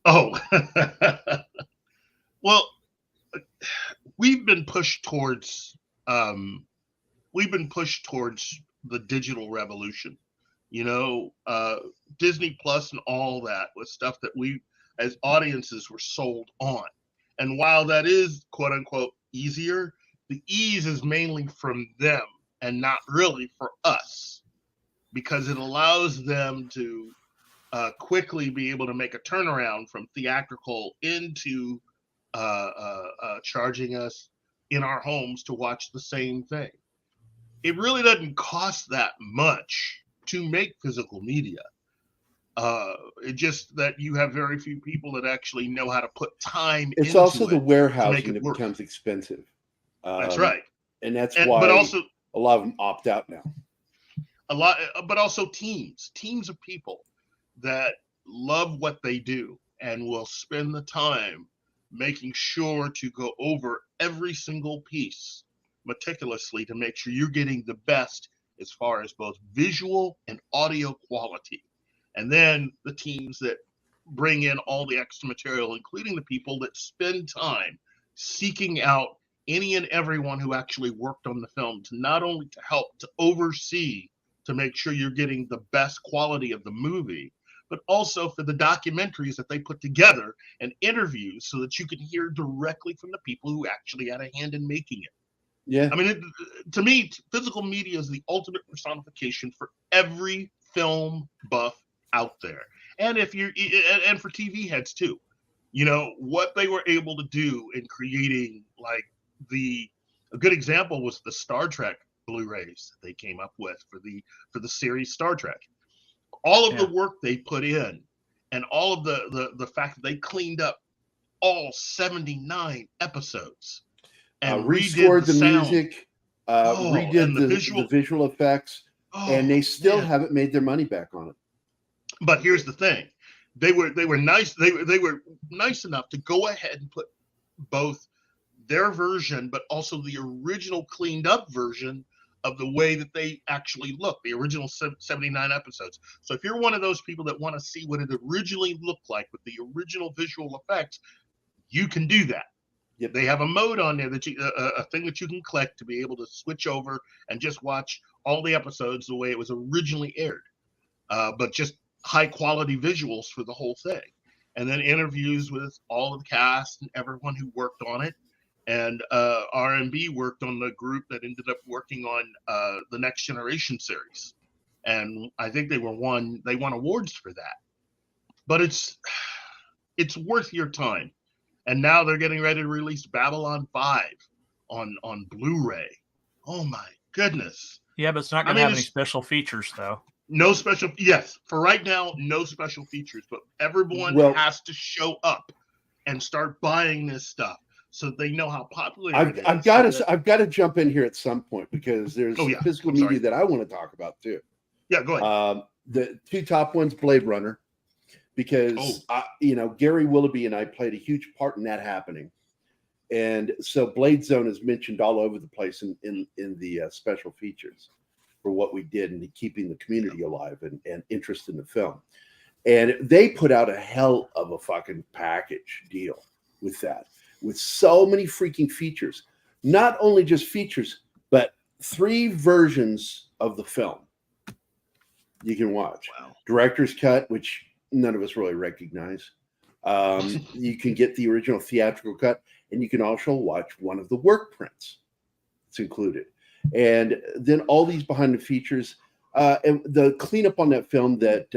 Oh, well, we've been pushed towards the digital revolution. You know, Disney Plus and all that was stuff that we as audiences were sold on. And while that is quote unquote easier, the ease is mainly from them and not really for us, because it allows them to quickly be able to make a turnaround from theatrical into charging us in our homes to watch the same thing. It really doesn't cost that much to make physical media. It just that you have very few people that actually know how to put time It's into also the it warehousing it that work. becomes expensive. That's right. And that's But why also a lot of them opt out now. but also teams of people that love what they do and will spend the time making sure to go over every single piece meticulously to make sure you're getting the best as far as both visual and audio quality. And then the teams that bring in all the extra material, including the people that spend time seeking out any and everyone who actually worked on the film to not only to help to oversee to make sure you're getting the best quality of the movie, but also for the documentaries that they put together and interviews so that you can hear directly from the people who actually had a hand in making it. Yeah. I mean, to me, physical media is the ultimate personification for every film buff out there. And and for TV heads too, you know, what they were able to do in creating like a good example was the Star Trek Blu-rays that they came up with for the series Star Trek. All of the work they put in and all of the fact that they cleaned up all 79 episodes and restored redid the sound. music, and redid the visual effects, and they still haven't made their money back on it. But here's the thing. They were nice. They were nice enough to go ahead and put both their version, but also the original cleaned up version of the way that they actually look, the original 79 episodes. So if you're one of those people that want to see what it originally looked like with the original visual effects, you can do that. Yep. They have a mode on there that a thing that you can click to be able to switch over and just watch all the episodes the way it was originally aired, but just high quality visuals for the whole thing. And then interviews with all of the cast and everyone who worked on it. And R&B worked on the group that ended up working on the Next Generation series, and I think they won awards for that. But it's worth your time. And now they're getting ready to release Babylon 5 on Blu-ray. Oh my goodness! Yeah, but it's not going to have any special features though. No special. Yes, for right now, no special features. But everyone has to show up and start buying this stuff, so they know how popular it is. I've got to jump in here at some point because there's physical media that I want to talk about too. Yeah, go ahead. The two top ones, Blade Runner, because Gary Willoughby and I played a huge part in that happening, and so Blade Zone is mentioned all over the place in the special features. for what we did and keeping the community alive and interest in the film. And they put out a hell of a fucking package deal with that, with so many freaking features. Not only just features, but 3 versions of the film you can watch. Wow. Director's cut, which none of us really recognize. You can get the original theatrical cut, and you can also watch one of the work prints. It's included. And then all these behind the features, and the cleanup on that film that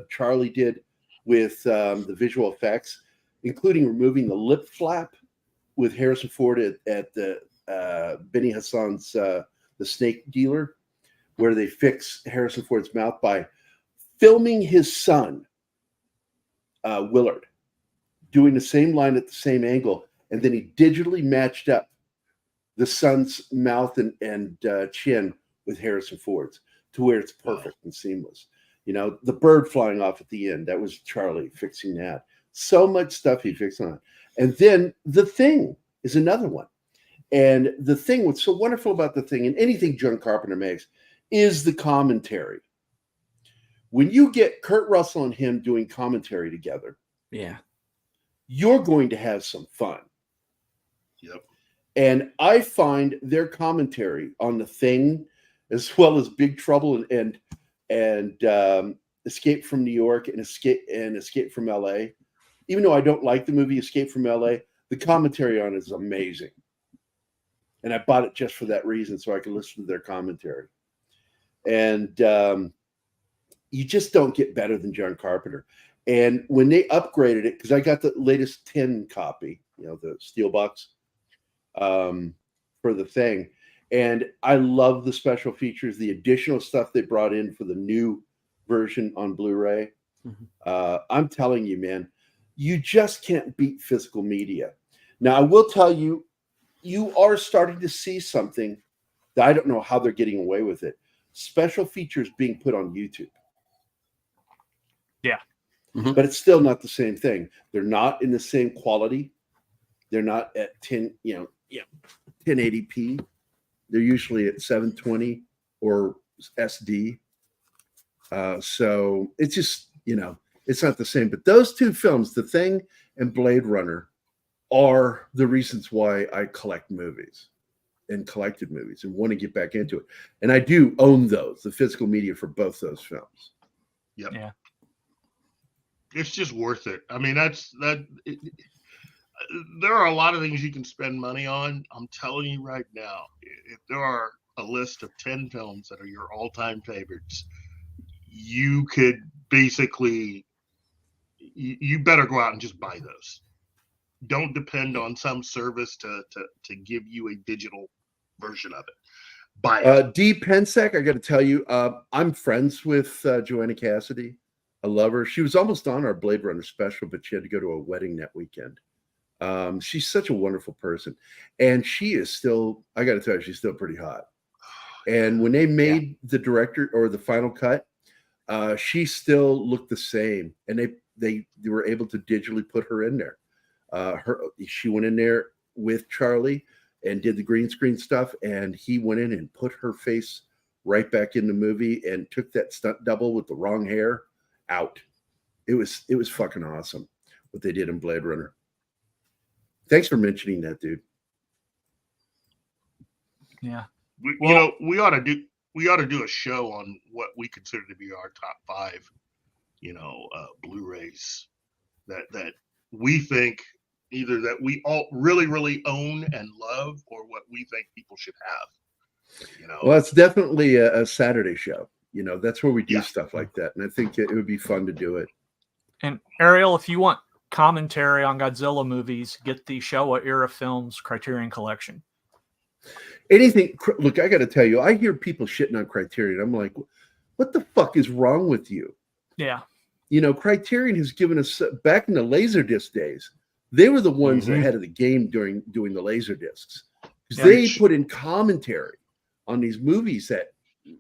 Charlie did with the visual effects, including removing the lip flap with Harrison Ford at the Benny Hassan's The Snake Dealer, where they fix Harrison Ford's mouth by filming his son, Willard, doing the same line at the same angle, and then he digitally matched up the son's mouth and chin with Harrison Ford's to where it's perfect and seamless. You know, the bird flying off at the end, that was Charlie fixing that. So much stuff he fixed on it. And then The Thing is another one. And The Thing, what's so wonderful about The Thing, and anything John Carpenter makes, is the commentary. When you get Kurt Russell and him doing commentary together, you're going to have some fun. Yep. And I find their commentary on The Thing, as well as Big Trouble and Escape from New York and Escape from LA, even though I don't like the movie Escape from LA, the commentary on it is amazing. And I bought it just for that reason, so I could listen to their commentary. And you just don't get better than John Carpenter. And when they upgraded it, because I got the latest 10 copy, you know, the Steelbox for The Thing, and I love the special features, the additional stuff they brought in for the new version on Blu-ray. I'm telling you, man, you just can't beat physical media. Now, I will tell you, you are starting to see something that I don't know how they're getting away with it. Special features being put on YouTube. Yeah. But it's still not the same thing. They're not in the same quality. They're not at 1080p. They're usually at 720 or SD. So it's just, you know, it's not the same. But those 2 films, The Thing and Blade Runner, are the reasons why I collect movies and collected movies and want to get back into it. And I do own those, the physical media for both those films. Yep. Yeah. It's just worth it. I mean, there are a lot of things you can spend money on. I'm telling you right now, if there are a list of 10 films that are your all-time favorites, you could basically, you better go out and just buy those. Don't depend on some service to give you a digital version of it. Buy it. Dee Pensek, I got to tell you, I'm friends with Joanna Cassidy. I love her. She was almost on our Blade Runner special, but she had to go to a wedding that weekend. She's such a wonderful person. And she is still, I got to tell you, she's still pretty hot. And when they made the director or the final cut, she still looked the same. And they were able to digitally put her in there. She went in there with Charlie and did the green screen stuff. And he went in and put her face right back in the movie and took that stunt double with the wrong hair out. It was fucking awesome what they did in Blade Runner. Thanks for mentioning that, dude. Yeah. We ought to do a show on what we consider to be our top 5, Blu-rays that we think either that we all really, really own and love, or what we think people should have. Well, it's definitely a Saturday show. That's where we do stuff like that, and I think it would be fun to do it. And Ariel, if you want commentary on Godzilla movies, get the Showa era films Criterion Collection. Anything. Look, I got to tell you, I hear people shitting on Criterion. I'm like, what the fuck is wrong with you? Yeah. Criterion has given us, back in the Laserdisc days, they were the ones ahead of the game doing the Laserdiscs, because they put in commentary on these movies that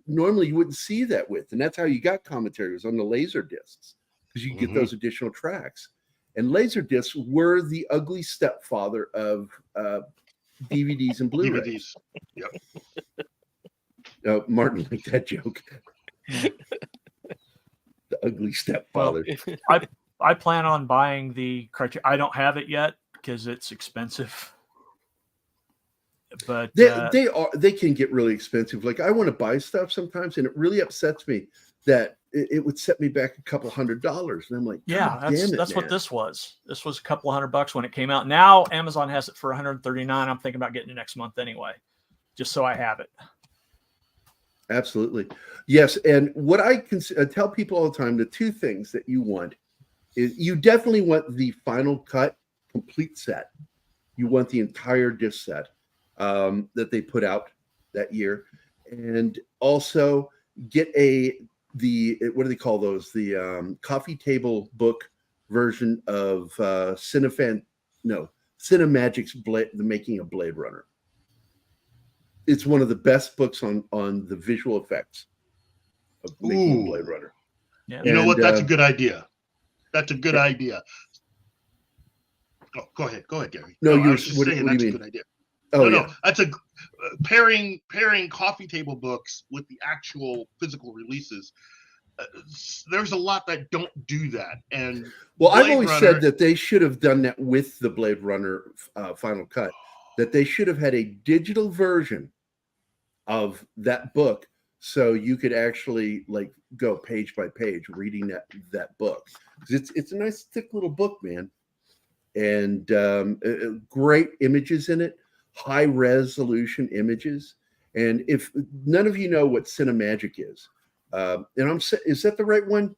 normally you wouldn't see that with, and that's how you got commentary, was on the Laserdiscs, because you could get those additional tracks. And Laserdiscs were the ugly stepfather of DVDs and Blu-rays. DVDs. Yep. No, Martin liked that joke. The ugly stepfather. I plan on buying the Criterion. I don't have it yet because it's expensive. But they can get really expensive. Like I want to buy stuff sometimes, and it really upsets me that it would set me back $200, and I'm like, yeah, that's what man. this was. This was a couple $100 when it came out. Now Amazon has it for $139. I'm thinking about getting it next month anyway, just so I have it. Absolutely, yes. And what I can tell people all the time, the two things that you want is you definitely want the final cut complete set. You want the entire disc set that they put out that year, and also get what do they call those? The coffee table book version of Cinemagic's The Making of Blade Runner. It's one of the best books on the visual effects of making Blade Runner. Yeah. You know what? That's a good idea. That's a good idea. Oh, go ahead, Gary. No, I you're was just saying that's a good idea. Oh, no, yeah. That's a pairing coffee table books with the actual physical releases. There's a lot that don't do that, and I've always said that they should have done that with the Blade Runner final cut. That they should have had a digital version of that book, so you could actually like go page by page reading that book. It's a nice thick little book, man, and great images in it. High resolution images. And if none of you know what Cinemagic is, is that the right one?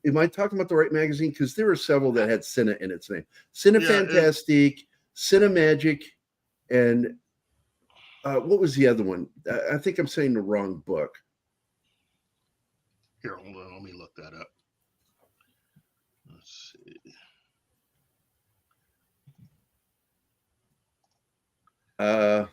Am I talking about the right magazine? Because there are several that had Cine in its name. Cinefantastique, Cinemagic, and what was the other one? I think I'm saying the wrong book. Here, hold on. Let me look that up. Let's see. I'm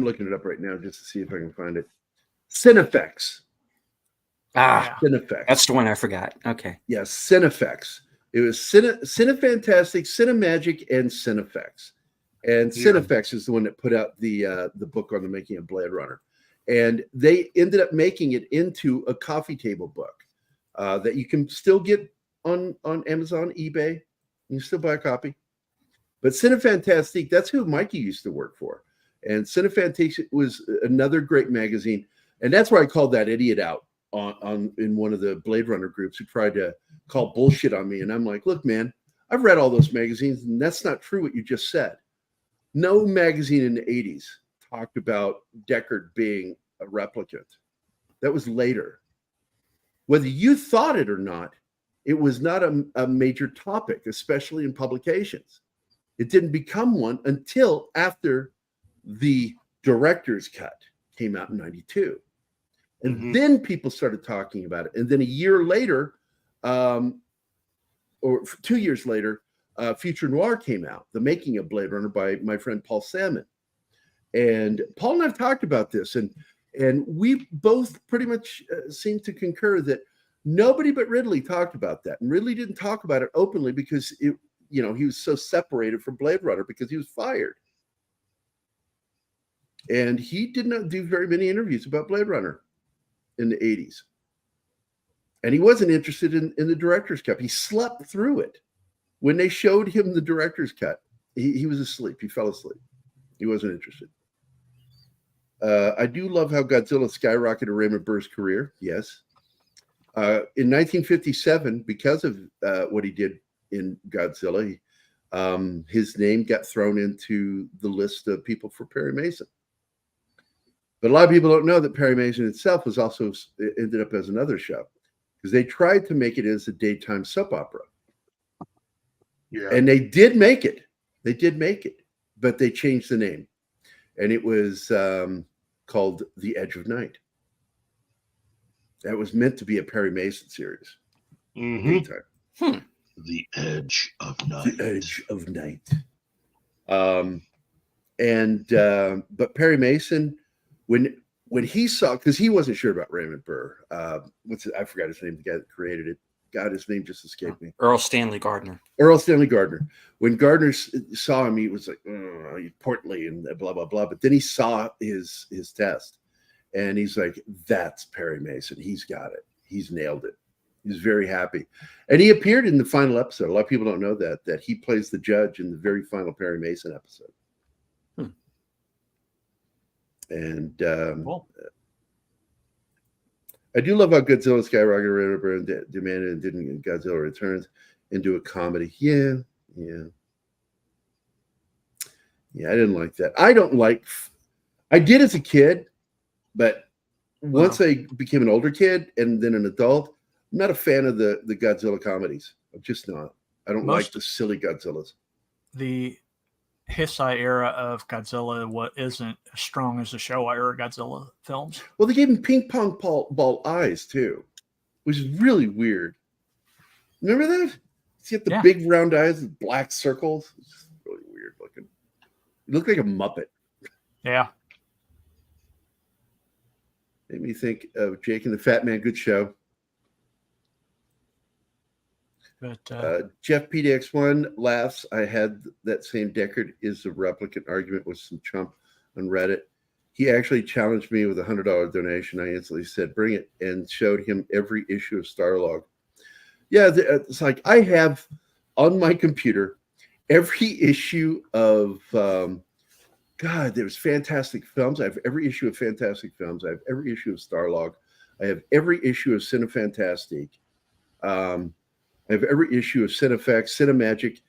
looking it up right now just to see if I can find it. Cinefex. Cinefex. That's the one I forgot. Okay. Yes, Cinefex. It was Cinefantastique, Cinemagic, and Cinefex. And Cinefex is the one that put out the book on the making of Blade Runner. And they ended up making it into a coffee table book that you can still get on Amazon, eBay. You can still buy a copy. But Cinefantastique, that's who Mikey used to work for. And Cinefantastique was another great magazine. And that's why I called that idiot out in one of the Blade Runner groups who tried to call bullshit on me. And I'm like, look, man, I've read all those magazines, and that's not true what you just said. No magazine in the 80s talked about Deckard being a replicant. That was later. Whether you thought it or not, it was not a major topic, especially in publications. It didn't become one until after the director's cut came out in 92. And then people started talking about it. And then a year later, or 2 years later, Future Noir came out, The Making of Blade Runner by my friend Paul Salmon. And Paul and I've talked about this, and we both pretty much seem to concur that nobody but Ridley talked about that. And Ridley didn't talk about it openly because he was so separated from Blade Runner because he was fired. And he did not do very many interviews about Blade Runner in the 80s. And he wasn't interested in the director's cut. He slept through it. When they showed him the director's cut, he was asleep. He fell asleep. He wasn't interested. I do love how Godzilla skyrocketed Raymond Burr's career. Yes. In 1957, because of what he did in Godzilla, his name got thrown into the list of people for Perry Mason. But a lot of people don't know that Perry Mason itself was also ended up as another show because they tried to make it as a daytime soap opera. Yeah. And they did make it. They did make it, but they changed the name. And it was called The Edge of Night. That was meant to be a Perry Mason series. The Edge of Night. The Edge of Night. But Perry Mason, when he saw, because he wasn't sure about Raymond Burr, I forgot his name, the guy that created it. God, his name just escaped me. Earl Stanley Gardner. Earl Stanley Gardner. When Gardner saw him, he was like, he's portly and blah, blah, blah. But then he saw his test and he's like, that's Perry Mason. He's got it. He's nailed it. He's very happy. And he appeared in the final episode. A lot of people don't know that he plays the judge in the very final Perry Mason episode. And Cool. I do love how Godzilla skyrocketed and demanded and didn't get Godzilla Returns into a comedy. Yeah. I didn't like that. I did as a kid, but once I became an older kid and then an adult, I'm not a fan of the Godzilla comedies. I'm just not. I don't like the silly Godzillas. The Heisei era of Godzilla isn't as strong as the Showa era Godzilla films. Well, they gave him ping pong ball eyes too, which is really weird. Remember that? See, the big round eyes with black circles. It's really weird looking. He looked like a Muppet. Yeah. Made me think of Jake and the Fat Man. Good show. But Jeff PDX1 laughs. I had that same Deckard is a replicant argument with some chump on Reddit. He actually challenged me with a $100 donation. I instantly said, bring it, and showed him every issue of Starlog. Yeah, it's like I have on my computer every issue of, there's Fantastic Films. I have every issue of Fantastic Films. I have every issue of Starlog. I have every issue of Cinefantastique. I have every issue of Cinefex, Cinemagic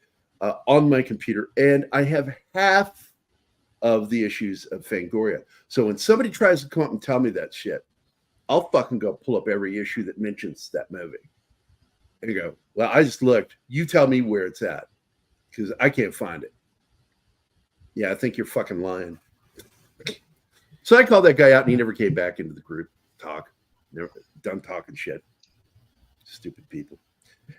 on my computer, and I have half of the issues of Fangoria. So when somebody tries to come up and tell me that shit, I'll fucking go pull up every issue that mentions that movie. And go, well, I just looked. You tell me where it's at, because I can't find it. Yeah, I think you're fucking lying. So I called that guy out, and he never came back into the group. Never done talking shit. Stupid people.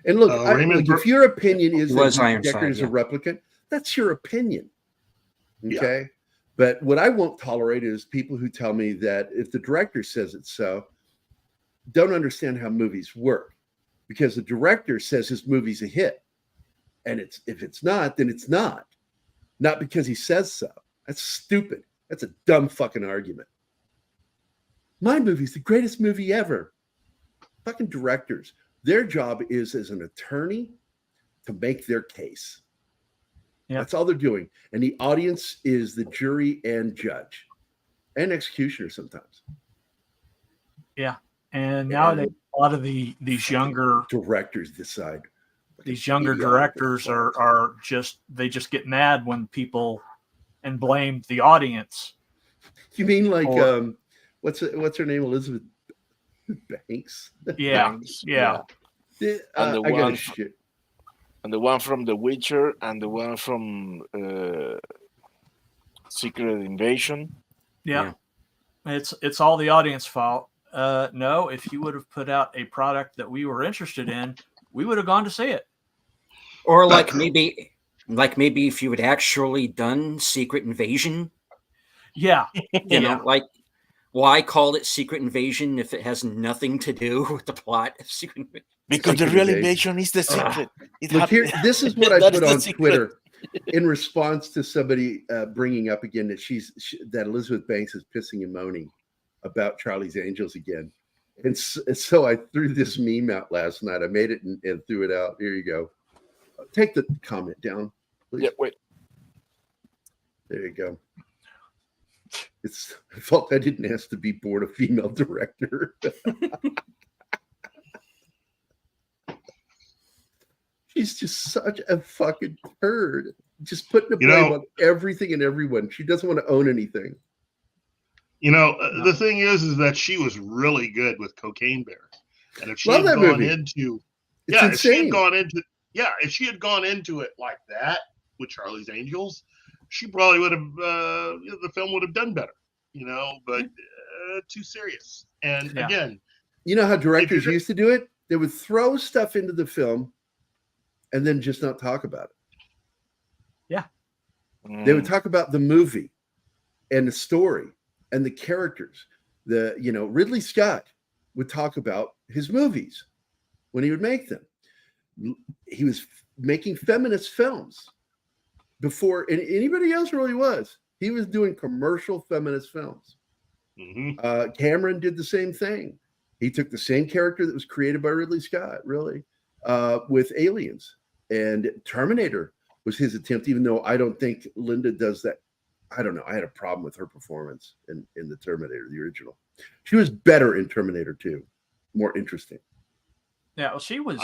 And look, if your opinion is that Deckard is a replicant, that's your opinion. Okay? Yeah. But what I won't tolerate is people who tell me that if the director says it's so, don't understand how movies work. Because the director says his movie's a hit. And if it's not, then it's not. Not because he says so. That's stupid. That's a dumb fucking argument. My movie's the greatest movie ever. Fucking directors. Their job is as an attorney to make their case. Yeah. That's all they're doing. And the audience is the jury and judge and executioner sometimes. Yeah. And nowadays, a lot of these younger directors decide. These younger directors are just get mad when people and blame the audience. You mean like what's her name? Elizabeth Banks. Yeah, Banks, yeah. And the one from The Witcher and the one from Secret Invasion. Yeah. It's all the audience fault. No, if you would have put out a product that we were interested in, we would have gone to see it. Or maybe if you had actually done Secret Invasion. Yeah. You know, like, why call it Secret Invasion if it has nothing to do with the plot of Secret Invasion? Because the real invasion is the secret. Look here, this is what I put on Twitter in response to somebody bringing up again that Elizabeth Banks is pissing and moaning about Charlie's Angels again. And so I threw this meme out last night. I made it and threw it out. Here you go. Take the comment down, please. Yeah, wait. There you go. I felt I didn't ask to be born a female director. She's just such a fucking turd. Just putting a blame on everything and everyone. She doesn't want to own anything. The thing is that she was really good with Cocaine Bear. And if she had gone into if she had gone into it like that with Charlie's Angels, she probably would have the film would have done better, but too serious. And again, you know how directors used to do it? They would throw stuff into the film and then just not talk about it. Yeah. They would talk about the movie and the story and the characters. Ridley Scott would talk about his movies. when he would make them. He was making feminist films before anybody else really was. He was doing commercial feminist films. Cameron did the same thing. He took the same character that was created by Ridley Scott, really, with Aliens. And Terminator was his attempt, even though I don't think Linda does that. I don't know. I had a problem with her performance in the Terminator, the original. She was better in Terminator 2, more interesting. Yeah, well, she was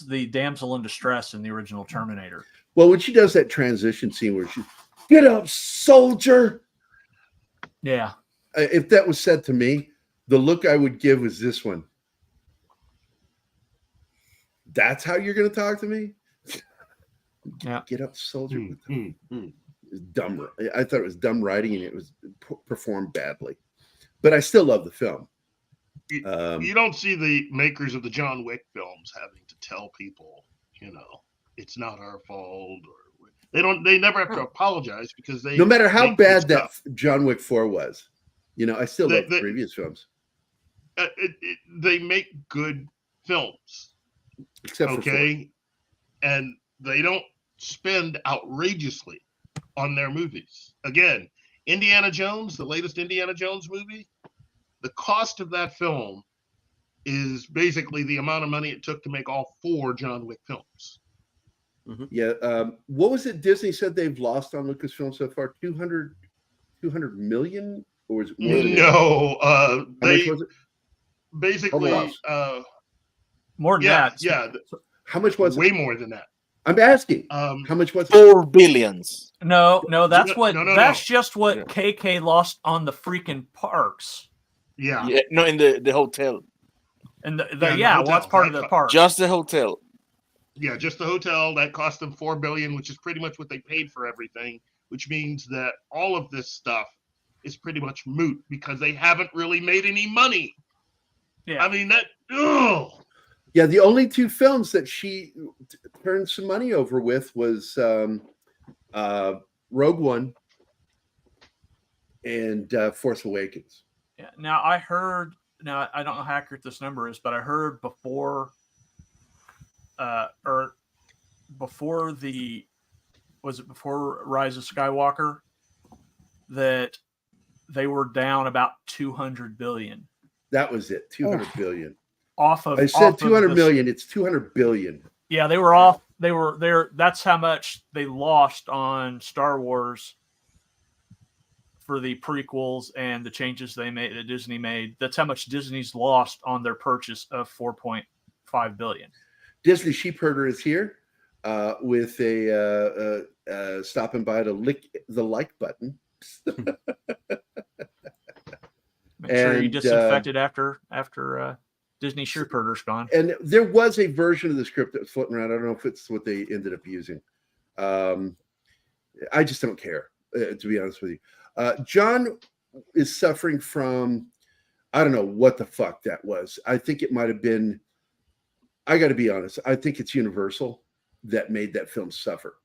the damsel in distress in the original Terminator. Well, when she does that transition scene where she, get up, soldier. Yeah. If that was said to me, the look I would give was this one. That's how you're going to talk to me? Yeah. Get up, soldier. Dumb. I thought it was dumb writing, and it was performed badly. But I still love the film. You don't see the makers of the John Wick films having to tell people, it's not our fault, or they never have to apologize, because they, no matter how bad that John Wick 4 was, I still love the previous films. They make good films, except for 4. And they don't spend outrageously on their movies. Again, Indiana Jones, the latest Indiana Jones movie, the cost of that film is basically the amount of money it took to make all 4 John Wick films. Yeah. What was it Disney said they've lost on Lucasfilm so far? 200 million? Or was it more than no, how much was it? Basically, more than that. Yeah. How much was way it? more than that. I'm asking. How much was it? 4 billions. No, that's what. No. That's just what KK lost on the freaking parks. Yeah. No, in the hotel. And the hotel. that's part of the park. Just the hotel. Yeah, just the hotel. That cost them $4 billion, which is pretty much what they paid for everything. Which means that all of this stuff is pretty much moot, because they haven't really made any money. Yeah. I mean that. Oh. Yeah, the only 2 films that she turned some money over with was Rogue One and Force Awakens. Yeah. Now I heard. Now I don't know how accurate this number is, but I heard before Rise of Skywalker that they were down about 200 billion. That was it. 200 billion. Off of. I said 200 million. It's 200 billion. Yeah, they were off. They were there. That's how much they lost on Star Wars for the prequels and the changes they made, that Disney made. That's how much Disney's lost on their purchase of 4.5 billion. Disney Sheepherder is here with a stopping by to lick the like button. Make sure you disinfect it after Disney Sheepherder's gone. And there was a version of the script that was floating around. I don't know if it's what they ended up using. I just don't care, to be honest with you. John is suffering from, I don't know what the fuck that was. I think it might have been, I got to be honest, I think it's Universal that made that film suffer,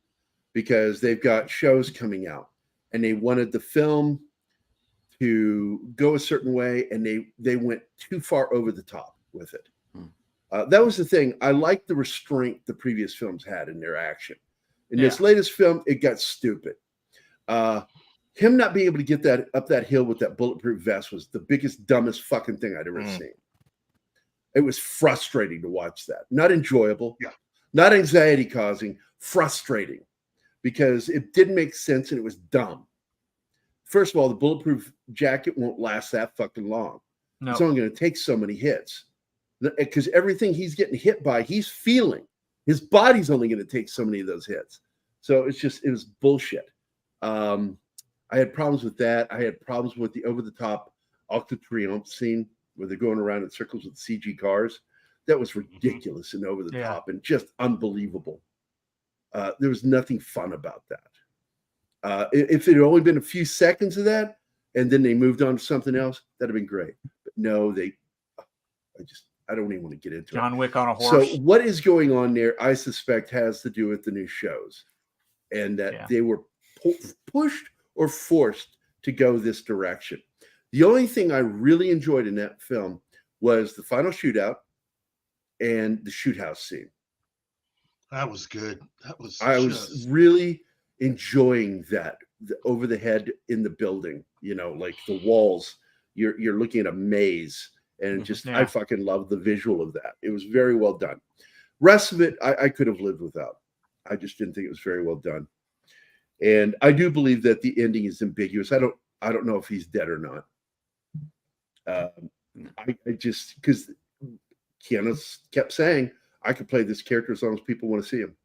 because they've got shows coming out and they wanted the film to go a certain way, and they went too far over the top with it. That was the thing. I liked the restraint the previous films had in their action. In this latest film, it got stupid. Him not being able to get that up that hill with that bulletproof vest was the biggest, dumbest fucking thing I'd ever seen. It was frustrating to watch that. Not enjoyable. Yeah. Not anxiety causing. Frustrating, because it didn't make sense and it was dumb. First of all, the bulletproof jacket won't last that fucking long. No. It's only going to take so many hits, because everything he's getting hit by, he's feeling. His body's only going to take so many of those hits. So it was bullshit. I had problems with that. I had problems with the over-the-top Arc de Triomphe scene where they're going around in circles with CG cars. That was ridiculous and over the top and just unbelievable. There was nothing fun about that. If it had only been a few seconds of that and then they moved on to something else, that'd have been great. But no, I don't even want to get into John Wick on a horse. So what is going on there, I suspect, has to do with the new shows, and that they were pushed or forced to go this direction. The only thing I really enjoyed in that film was the final shootout and the shoot house scene. That was good. I was really enjoying that. Over the head in the building, like the walls, you're looking at a maze, and I fucking love the visual of that. It was very well done. Rest of it, I could have lived without. I just didn't think it was very well done. And I do believe that the ending is ambiguous. I don't know if he's dead or not. I just, because Keanu kept saying, I could play this character as long as people want to see him.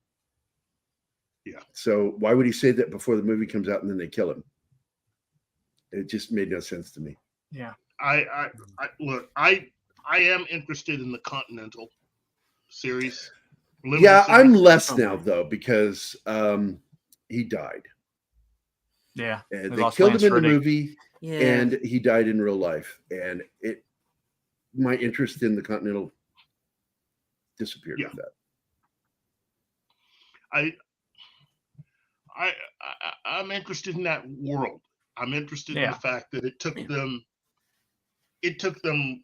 Yeah. So why would he say that before the movie comes out and then they kill him? It just made no sense to me. Yeah. I look, I am interested in the Continental series. Yeah, I'm less now though, because he died. Yeah. And they killed him in the movie, and he died in real life. And my interest in the Continental disappeared with that. I'm interested in that world. I'm interested in the fact that it took them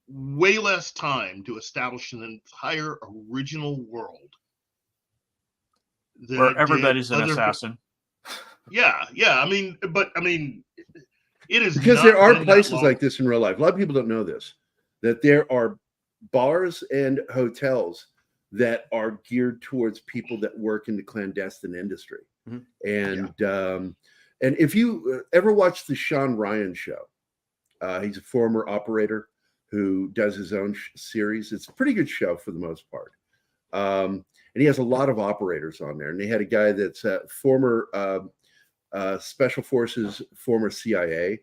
way less time to establish an entire original world. Where everybody's an assassin. Yeah. I mean, it is because there are places like this in real life. A lot of people don't know this, that there are bars and hotels that are geared towards people that work in the clandestine industry. Mm-hmm. And if you ever watch the Sean Ryan show, he's a former operator who does his own series. It's a pretty good show for the most part. And he has a lot of operators on there. And they had a guy that's a former Special Forces, former CIA,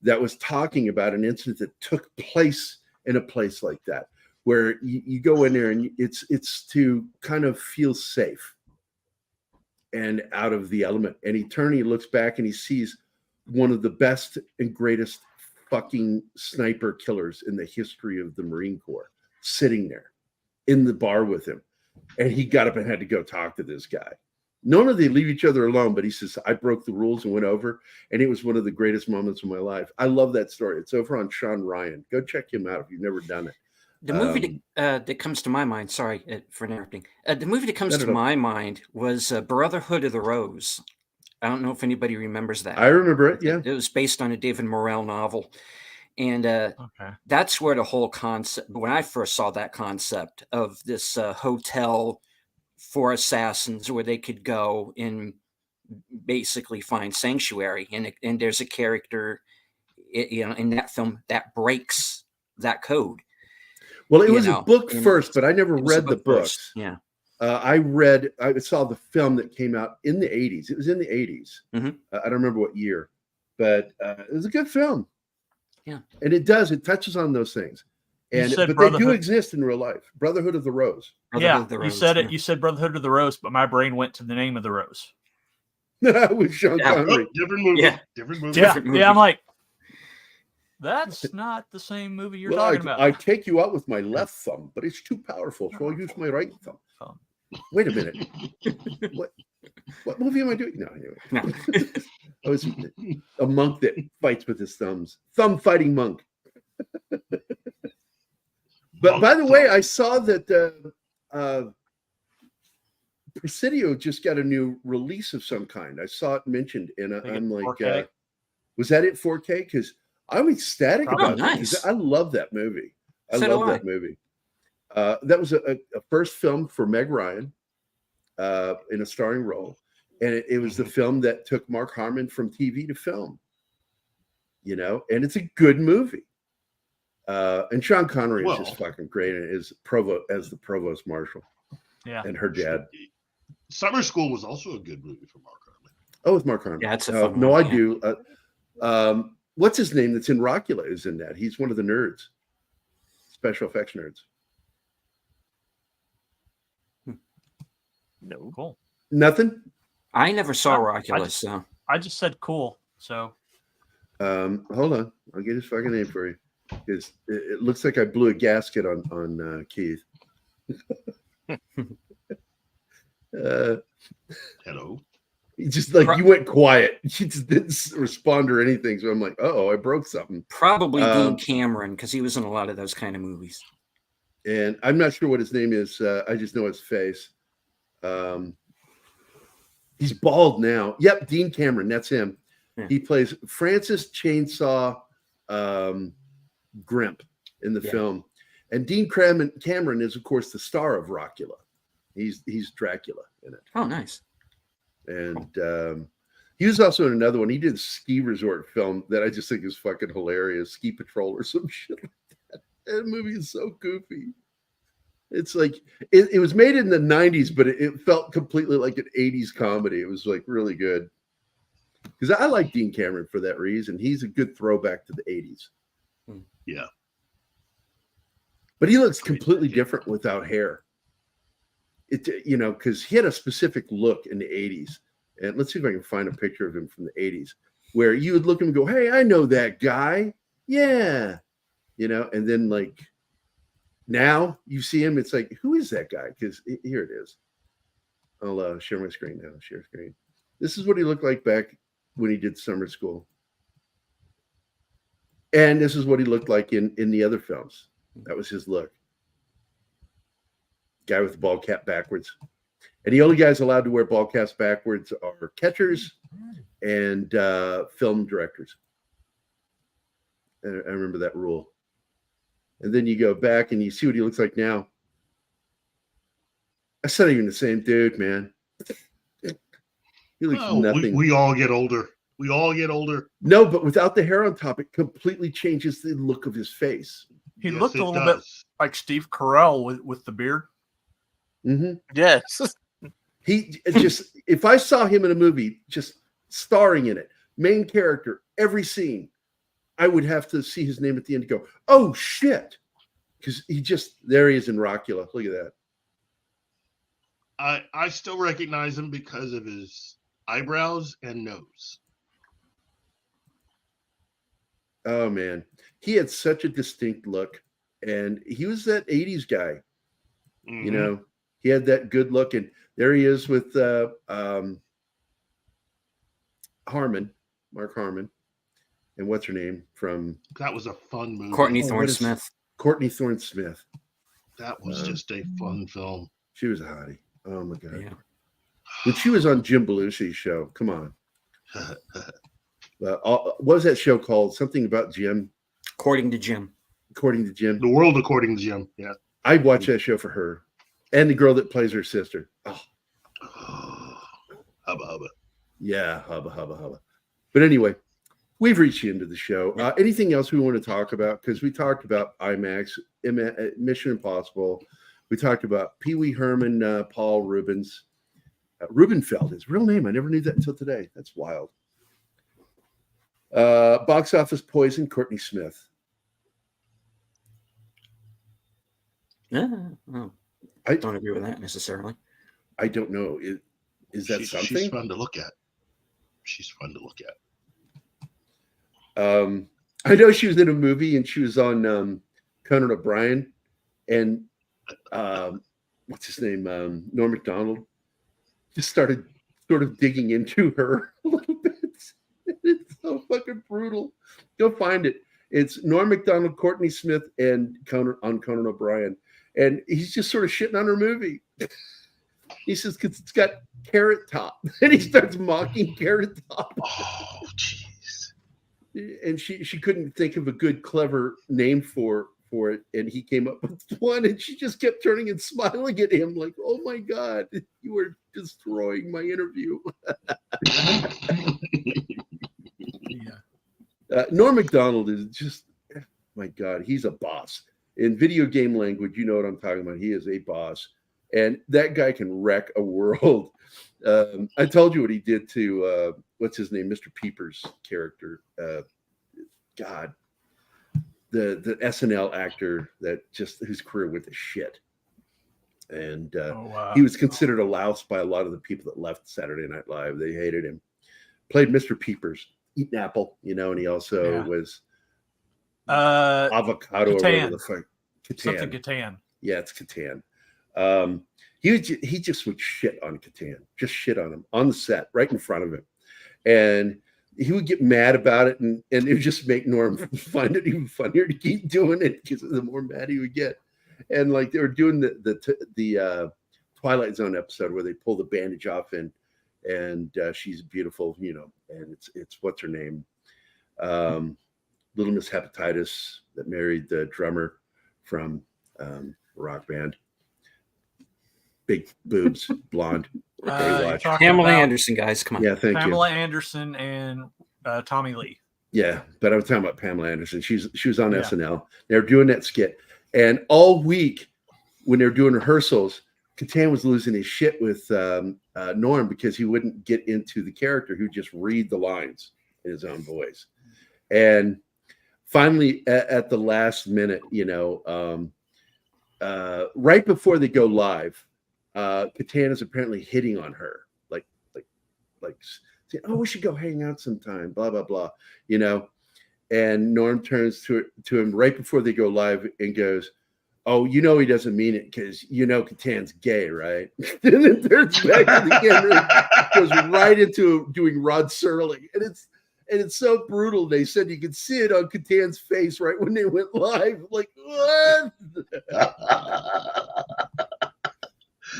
that was talking about an incident that took place in a place like that, where you go in there and it's to kind of feel safe and out of the element. And he looks back and he sees one of the best and greatest fucking sniper killers in the history of the Marine Corps sitting there in the bar with him. And he got up and had to go talk to this guy. None of they leave each other alone, but he says, I broke the rules and went over. And it was one of the greatest moments of my life. I love that story. It's over on Sean Ryan. Go check him out if you've never done it. The movie that comes to my mind, sorry for interrupting. The movie that comes to my mind was Brotherhood of the Rose. I don't know if anybody remembers that. I remember it, yeah. It was based on a David Morrell novel. And that's where the whole concept, when I first saw that concept of this hotel for assassins where they could go and basically find sanctuary. And there's a character in that film that breaks that code. Well, it was a book first, but I never read the books. Yeah. I saw the film that came out in the 80s. It was in the 80s. Mm-hmm. I don't remember what year, but it was a good film. Yeah. And it touches on those things. But they do exist in real life. Brotherhood of the Rose. You said it. You said Brotherhood of the Rose, but my brain went to the name of the rose. With Sean Connery. Different movie. Yeah. Different movie. Yeah, I'm like, that's not the same movie you're talking about. I take you out with my left thumb, but it's too powerful, so I'll use my right thumb. Wait a minute. What movie am I doing? No, anyway. No. I was a monk that fights with his thumbs. Thumb fighting monk. But by the way, I saw that Presidio just got a new release of some kind. I saw it mentioned, and I'm like, was that it 4K? Because I'm ecstatic about that. Because I love that movie. I love that movie. That was a first film for Meg Ryan in a starring role. And it was the film that took Mark Harmon from TV to film. And it's a good movie. And Sean Connery is just fucking great as the provost marshal. Yeah. And her dad. Summer School was also a good movie for Mark Harmon. Oh, it's Mark Harmon. Yeah, it's a fun no, one, I do. What's his name that's in Rockula is in that. He's one of the nerds. Special effects nerds. No. Cool. Nothing? I never saw Rockula, so. I just said cool, so. Hold on. I'll get his fucking name for you. Because it looks like I blew a gasket on Keith. Hello. Just like you went quiet. You just didn't respond or anything. So I'm like, I broke something. Probably Dean Cameron, because he was in a lot of those kind of movies. And I'm not sure what his name is. I just know his face. He's bald now. Yep, Dean Cameron. That's him. Yeah. He plays Francis Chainsaw Grimp in the film. And Dean Cameron is, of course, the star of Rockula. He's Dracula in it. Oh, nice. And he was also in another one. He did a ski resort film that I just think is fucking hilarious. Ski Patrol or some shit like that. That movie is so goofy. It's like it was made in the 90s, but it felt completely like an 80s comedy. It was like really good. Because I like Dean Cameron for that reason. He's a good throwback to the 80s. Yeah. But he looks completely different without hair. Because he had a specific look in the 80s. And let's see if I can find a picture of him from the 80s where you would look at him and go, hey, I know that guy. Yeah. And then like now you see him, it's like, who is that guy? Because here it is. I'll share my screen now. Share screen. This is what he looked like back when he did Summer School. And this is what he looked like in the other films. That was his look. Guy with the ball cap backwards. And the only guys allowed to wear ball caps backwards are catchers and film directors. I remember that rule. And then you go back and you see what he looks like now. That's not even the same dude, man. He looks nothing. We all get older. We all get older. No, but without the hair on top, it completely changes the look of his face. He looked a little bit like Steve Carell with the beard. Mm-hmm. Yes. He just, if I saw him in a movie, just starring in it, main character, every scene, I would have to see his name at the end and go, oh shit. Because there he is in Rockula. Look at that. I still recognize him because of his eyebrows and nose. Oh man. He had such a distinct look. And he was that 80s guy. Mm-hmm. He had that good look. And there he is with Harmon, Mark Harmon. And what's her name from? That was a fun movie. Courtney Thorne-Smith. Courtney Thorne-Smith. That was just a fun film. She was a hottie. Oh my God. Yeah. When she was on Jim Belushi's show, come on. What was that show called? Something about Jim? According to Jim. According to Jim. The World According to Jim. Yeah. I'd watch that show for her. And the girl that plays her sister. Oh. Hubba hubba. Yeah, hubba hubba hubba. But anyway, we've reached the end of the show. Anything else we want to talk about? Because we talked about IMAX, Mission Impossible. We talked about Pee Wee Herman, Paul Reubens. Rubenfeld, his real name. I never knew that until today. That's wild. Box office poison, Courtney Smith. Yeah. Oh, I don't agree with that necessarily. I don't know. Is that something? She's fun to look at. She's fun to look at. I know she was in a movie and she was on Conan O'Brien and what's his name? Norm Macdonald just started sort of digging into her a little bit. It's so fucking brutal. Go find it. It's Norm Macdonald, Courtney Smith, and Conan O'Brien. And he's just sort of shitting on her movie. He says, because it's got Carrot Top. And he starts mocking Carrot Top. Oh, jeez. And she couldn't think of a good, clever name for it. And he came up with one. And she just kept turning and smiling at him like, oh, my God, you were destroying my interview. Norm Macdonald is just, my God, he's a boss. In video game language, you know what I'm talking about. He is a boss. And that guy can wreck a world. I told you what he did to, what's his name? Mr. Peepers' character. God. The SNL actor whose career went to shit. And he was considered a louse by a lot of the people that left Saturday Night Live. They hated him. Played Mr. Peepers, eating apple, and he also was avocado Catan. or whatever the fuck. Catan. Something Catan. Yeah, it's Catan. He just would shit on Catan, just shit on him on the set, right in front of him. And he would get mad about it, and it would just make Norm find it even funnier to keep doing it because the more mad he would get. And like they were doing the Twilight Zone episode where they pull the bandage off and she's beautiful, you know, and it's what's her name, Little Miss Hepatitis that married the drummer from rock band, big boobs, blonde. Pamela Anderson, guys, come on. Yeah, thank you. Pamela Anderson and Tommy Lee. Yeah, but I was talking about Pamela Anderson. She was on SNL. They were doing that skit, and all week when they were doing rehearsals, Catan was losing his shit with Norm because he wouldn't get into the character. He would just read the lines in his own voice. And finally, at the last minute, you know, right before they go live, Catan is apparently hitting on her, like saying, "Oh, we should go hang out sometime." Blah blah blah, you know. And Norm turns to him right before they go live and goes, "Oh, you know he doesn't mean it because you know Catan's gay, right?" And then turns back to the camera, goes right into doing Rod Serling, and it's so brutal. They said you could see it on Catan's face right when they went live. Like, what?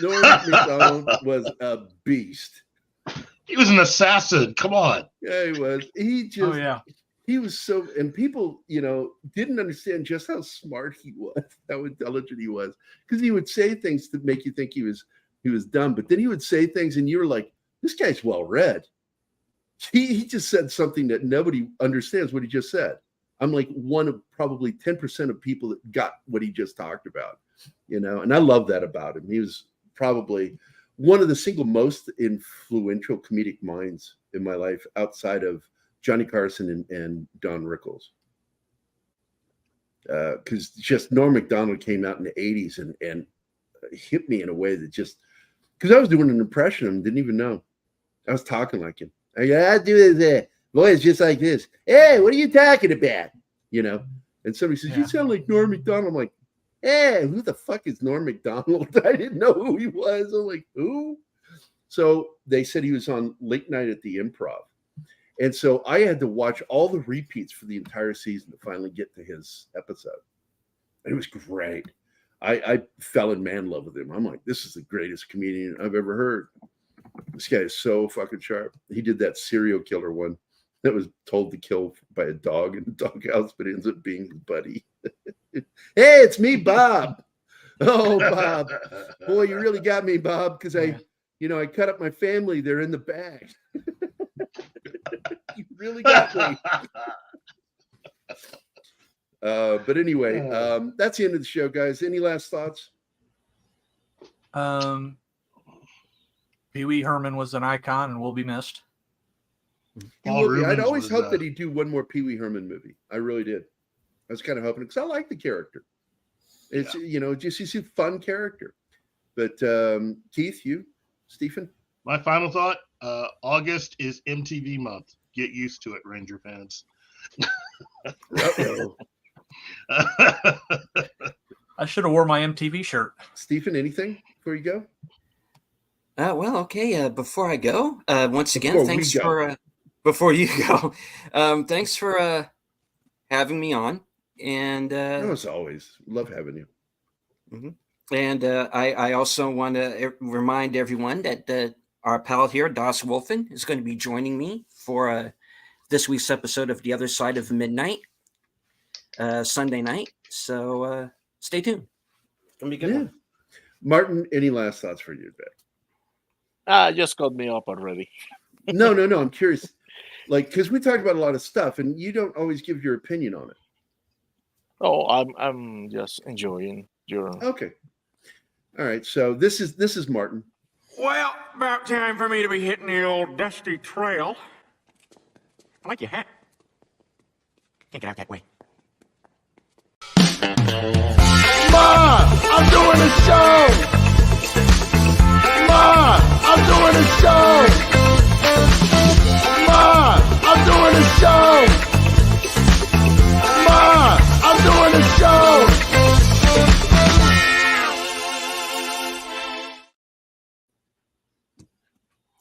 Norm Macdonald was a beast. He was an assassin. Come on. Yeah, he was. He was so, and people, you know, didn't understand just how smart he was, how intelligent he was, because he would say things to make you think he was dumb, but then he would say things, and you were like, "This guy's well read." He just said something that nobody understands what he just said. I'm like one of probably 10% of people that got what he just talked about, you know, and I love that about him. He was probably one of the single most influential comedic minds in my life outside of Johnny Carson and Don Rickles. Because just Norm Macdonald came out in the 80s and hit me in a way that just, because I was doing an impression of him, didn't even know. I was talking like him. I do this voice just like this. Hey, what are you talking about? You know? And somebody says, "You sound like Norm Macdonald." I'm like, "Hey, who the fuck is Norm Macdonald?" I didn't know who he was. I'm like, "Who?" So they said he was on Late Night at the Improv. And so I had to watch all the repeats for the entire season to finally get to his episode. And it was great. I fell in man love with him. I'm like, this is the greatest comedian I've ever heard. This guy is so fucking sharp. He did that serial killer one that was told to kill by a dog in the doghouse, but ends up being his buddy. "Hey, it's me, Bob." "Oh, Bob. Boy, you really got me, Bob, because I cut up my family. They're in the bag." You really got me. But anyway, that's the end of the show, guys. Any last thoughts? Pee Wee Herman was an icon and will be missed. I'd always hoped that he'd do one more Pee Wee Herman movie. I really did. I was kind of hoping because I like the character. It's just he's a fun character. But Keith, Stephen? My final thought, August is MTV month. Get used to it, Ranger fans. I should have wore my MTV shirt. Stephen, anything before you go? Well, okay. Before I go, once again, thanks for before you go. Thanks for having me on. And as always, love having you. Mm-hmm. And I also want to remind everyone that our pal here, Das Wolfen, is going to be joining me for this week's episode of The Other Side of Midnight, Sunday night. So stay tuned. It's going to be a good one. Martin, any last thoughts for you, Ben? Just got me up already. No. I'm curious. Like, because we talked about a lot of stuff, and you don't always give your opinion on it. Oh, I'm just enjoying your. Okay. All right. So this is Martin. Well, about time for me to be hitting the old dusty trail. I like your hat. Can't get out that way. Ma, I'm doing a show. Ma, I'm doing a show. Ma, I'm doing a show. Ma, I'm doing a show.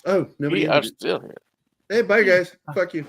Oh, nobody. We are still here. Hey, bye, guys. Fuck you.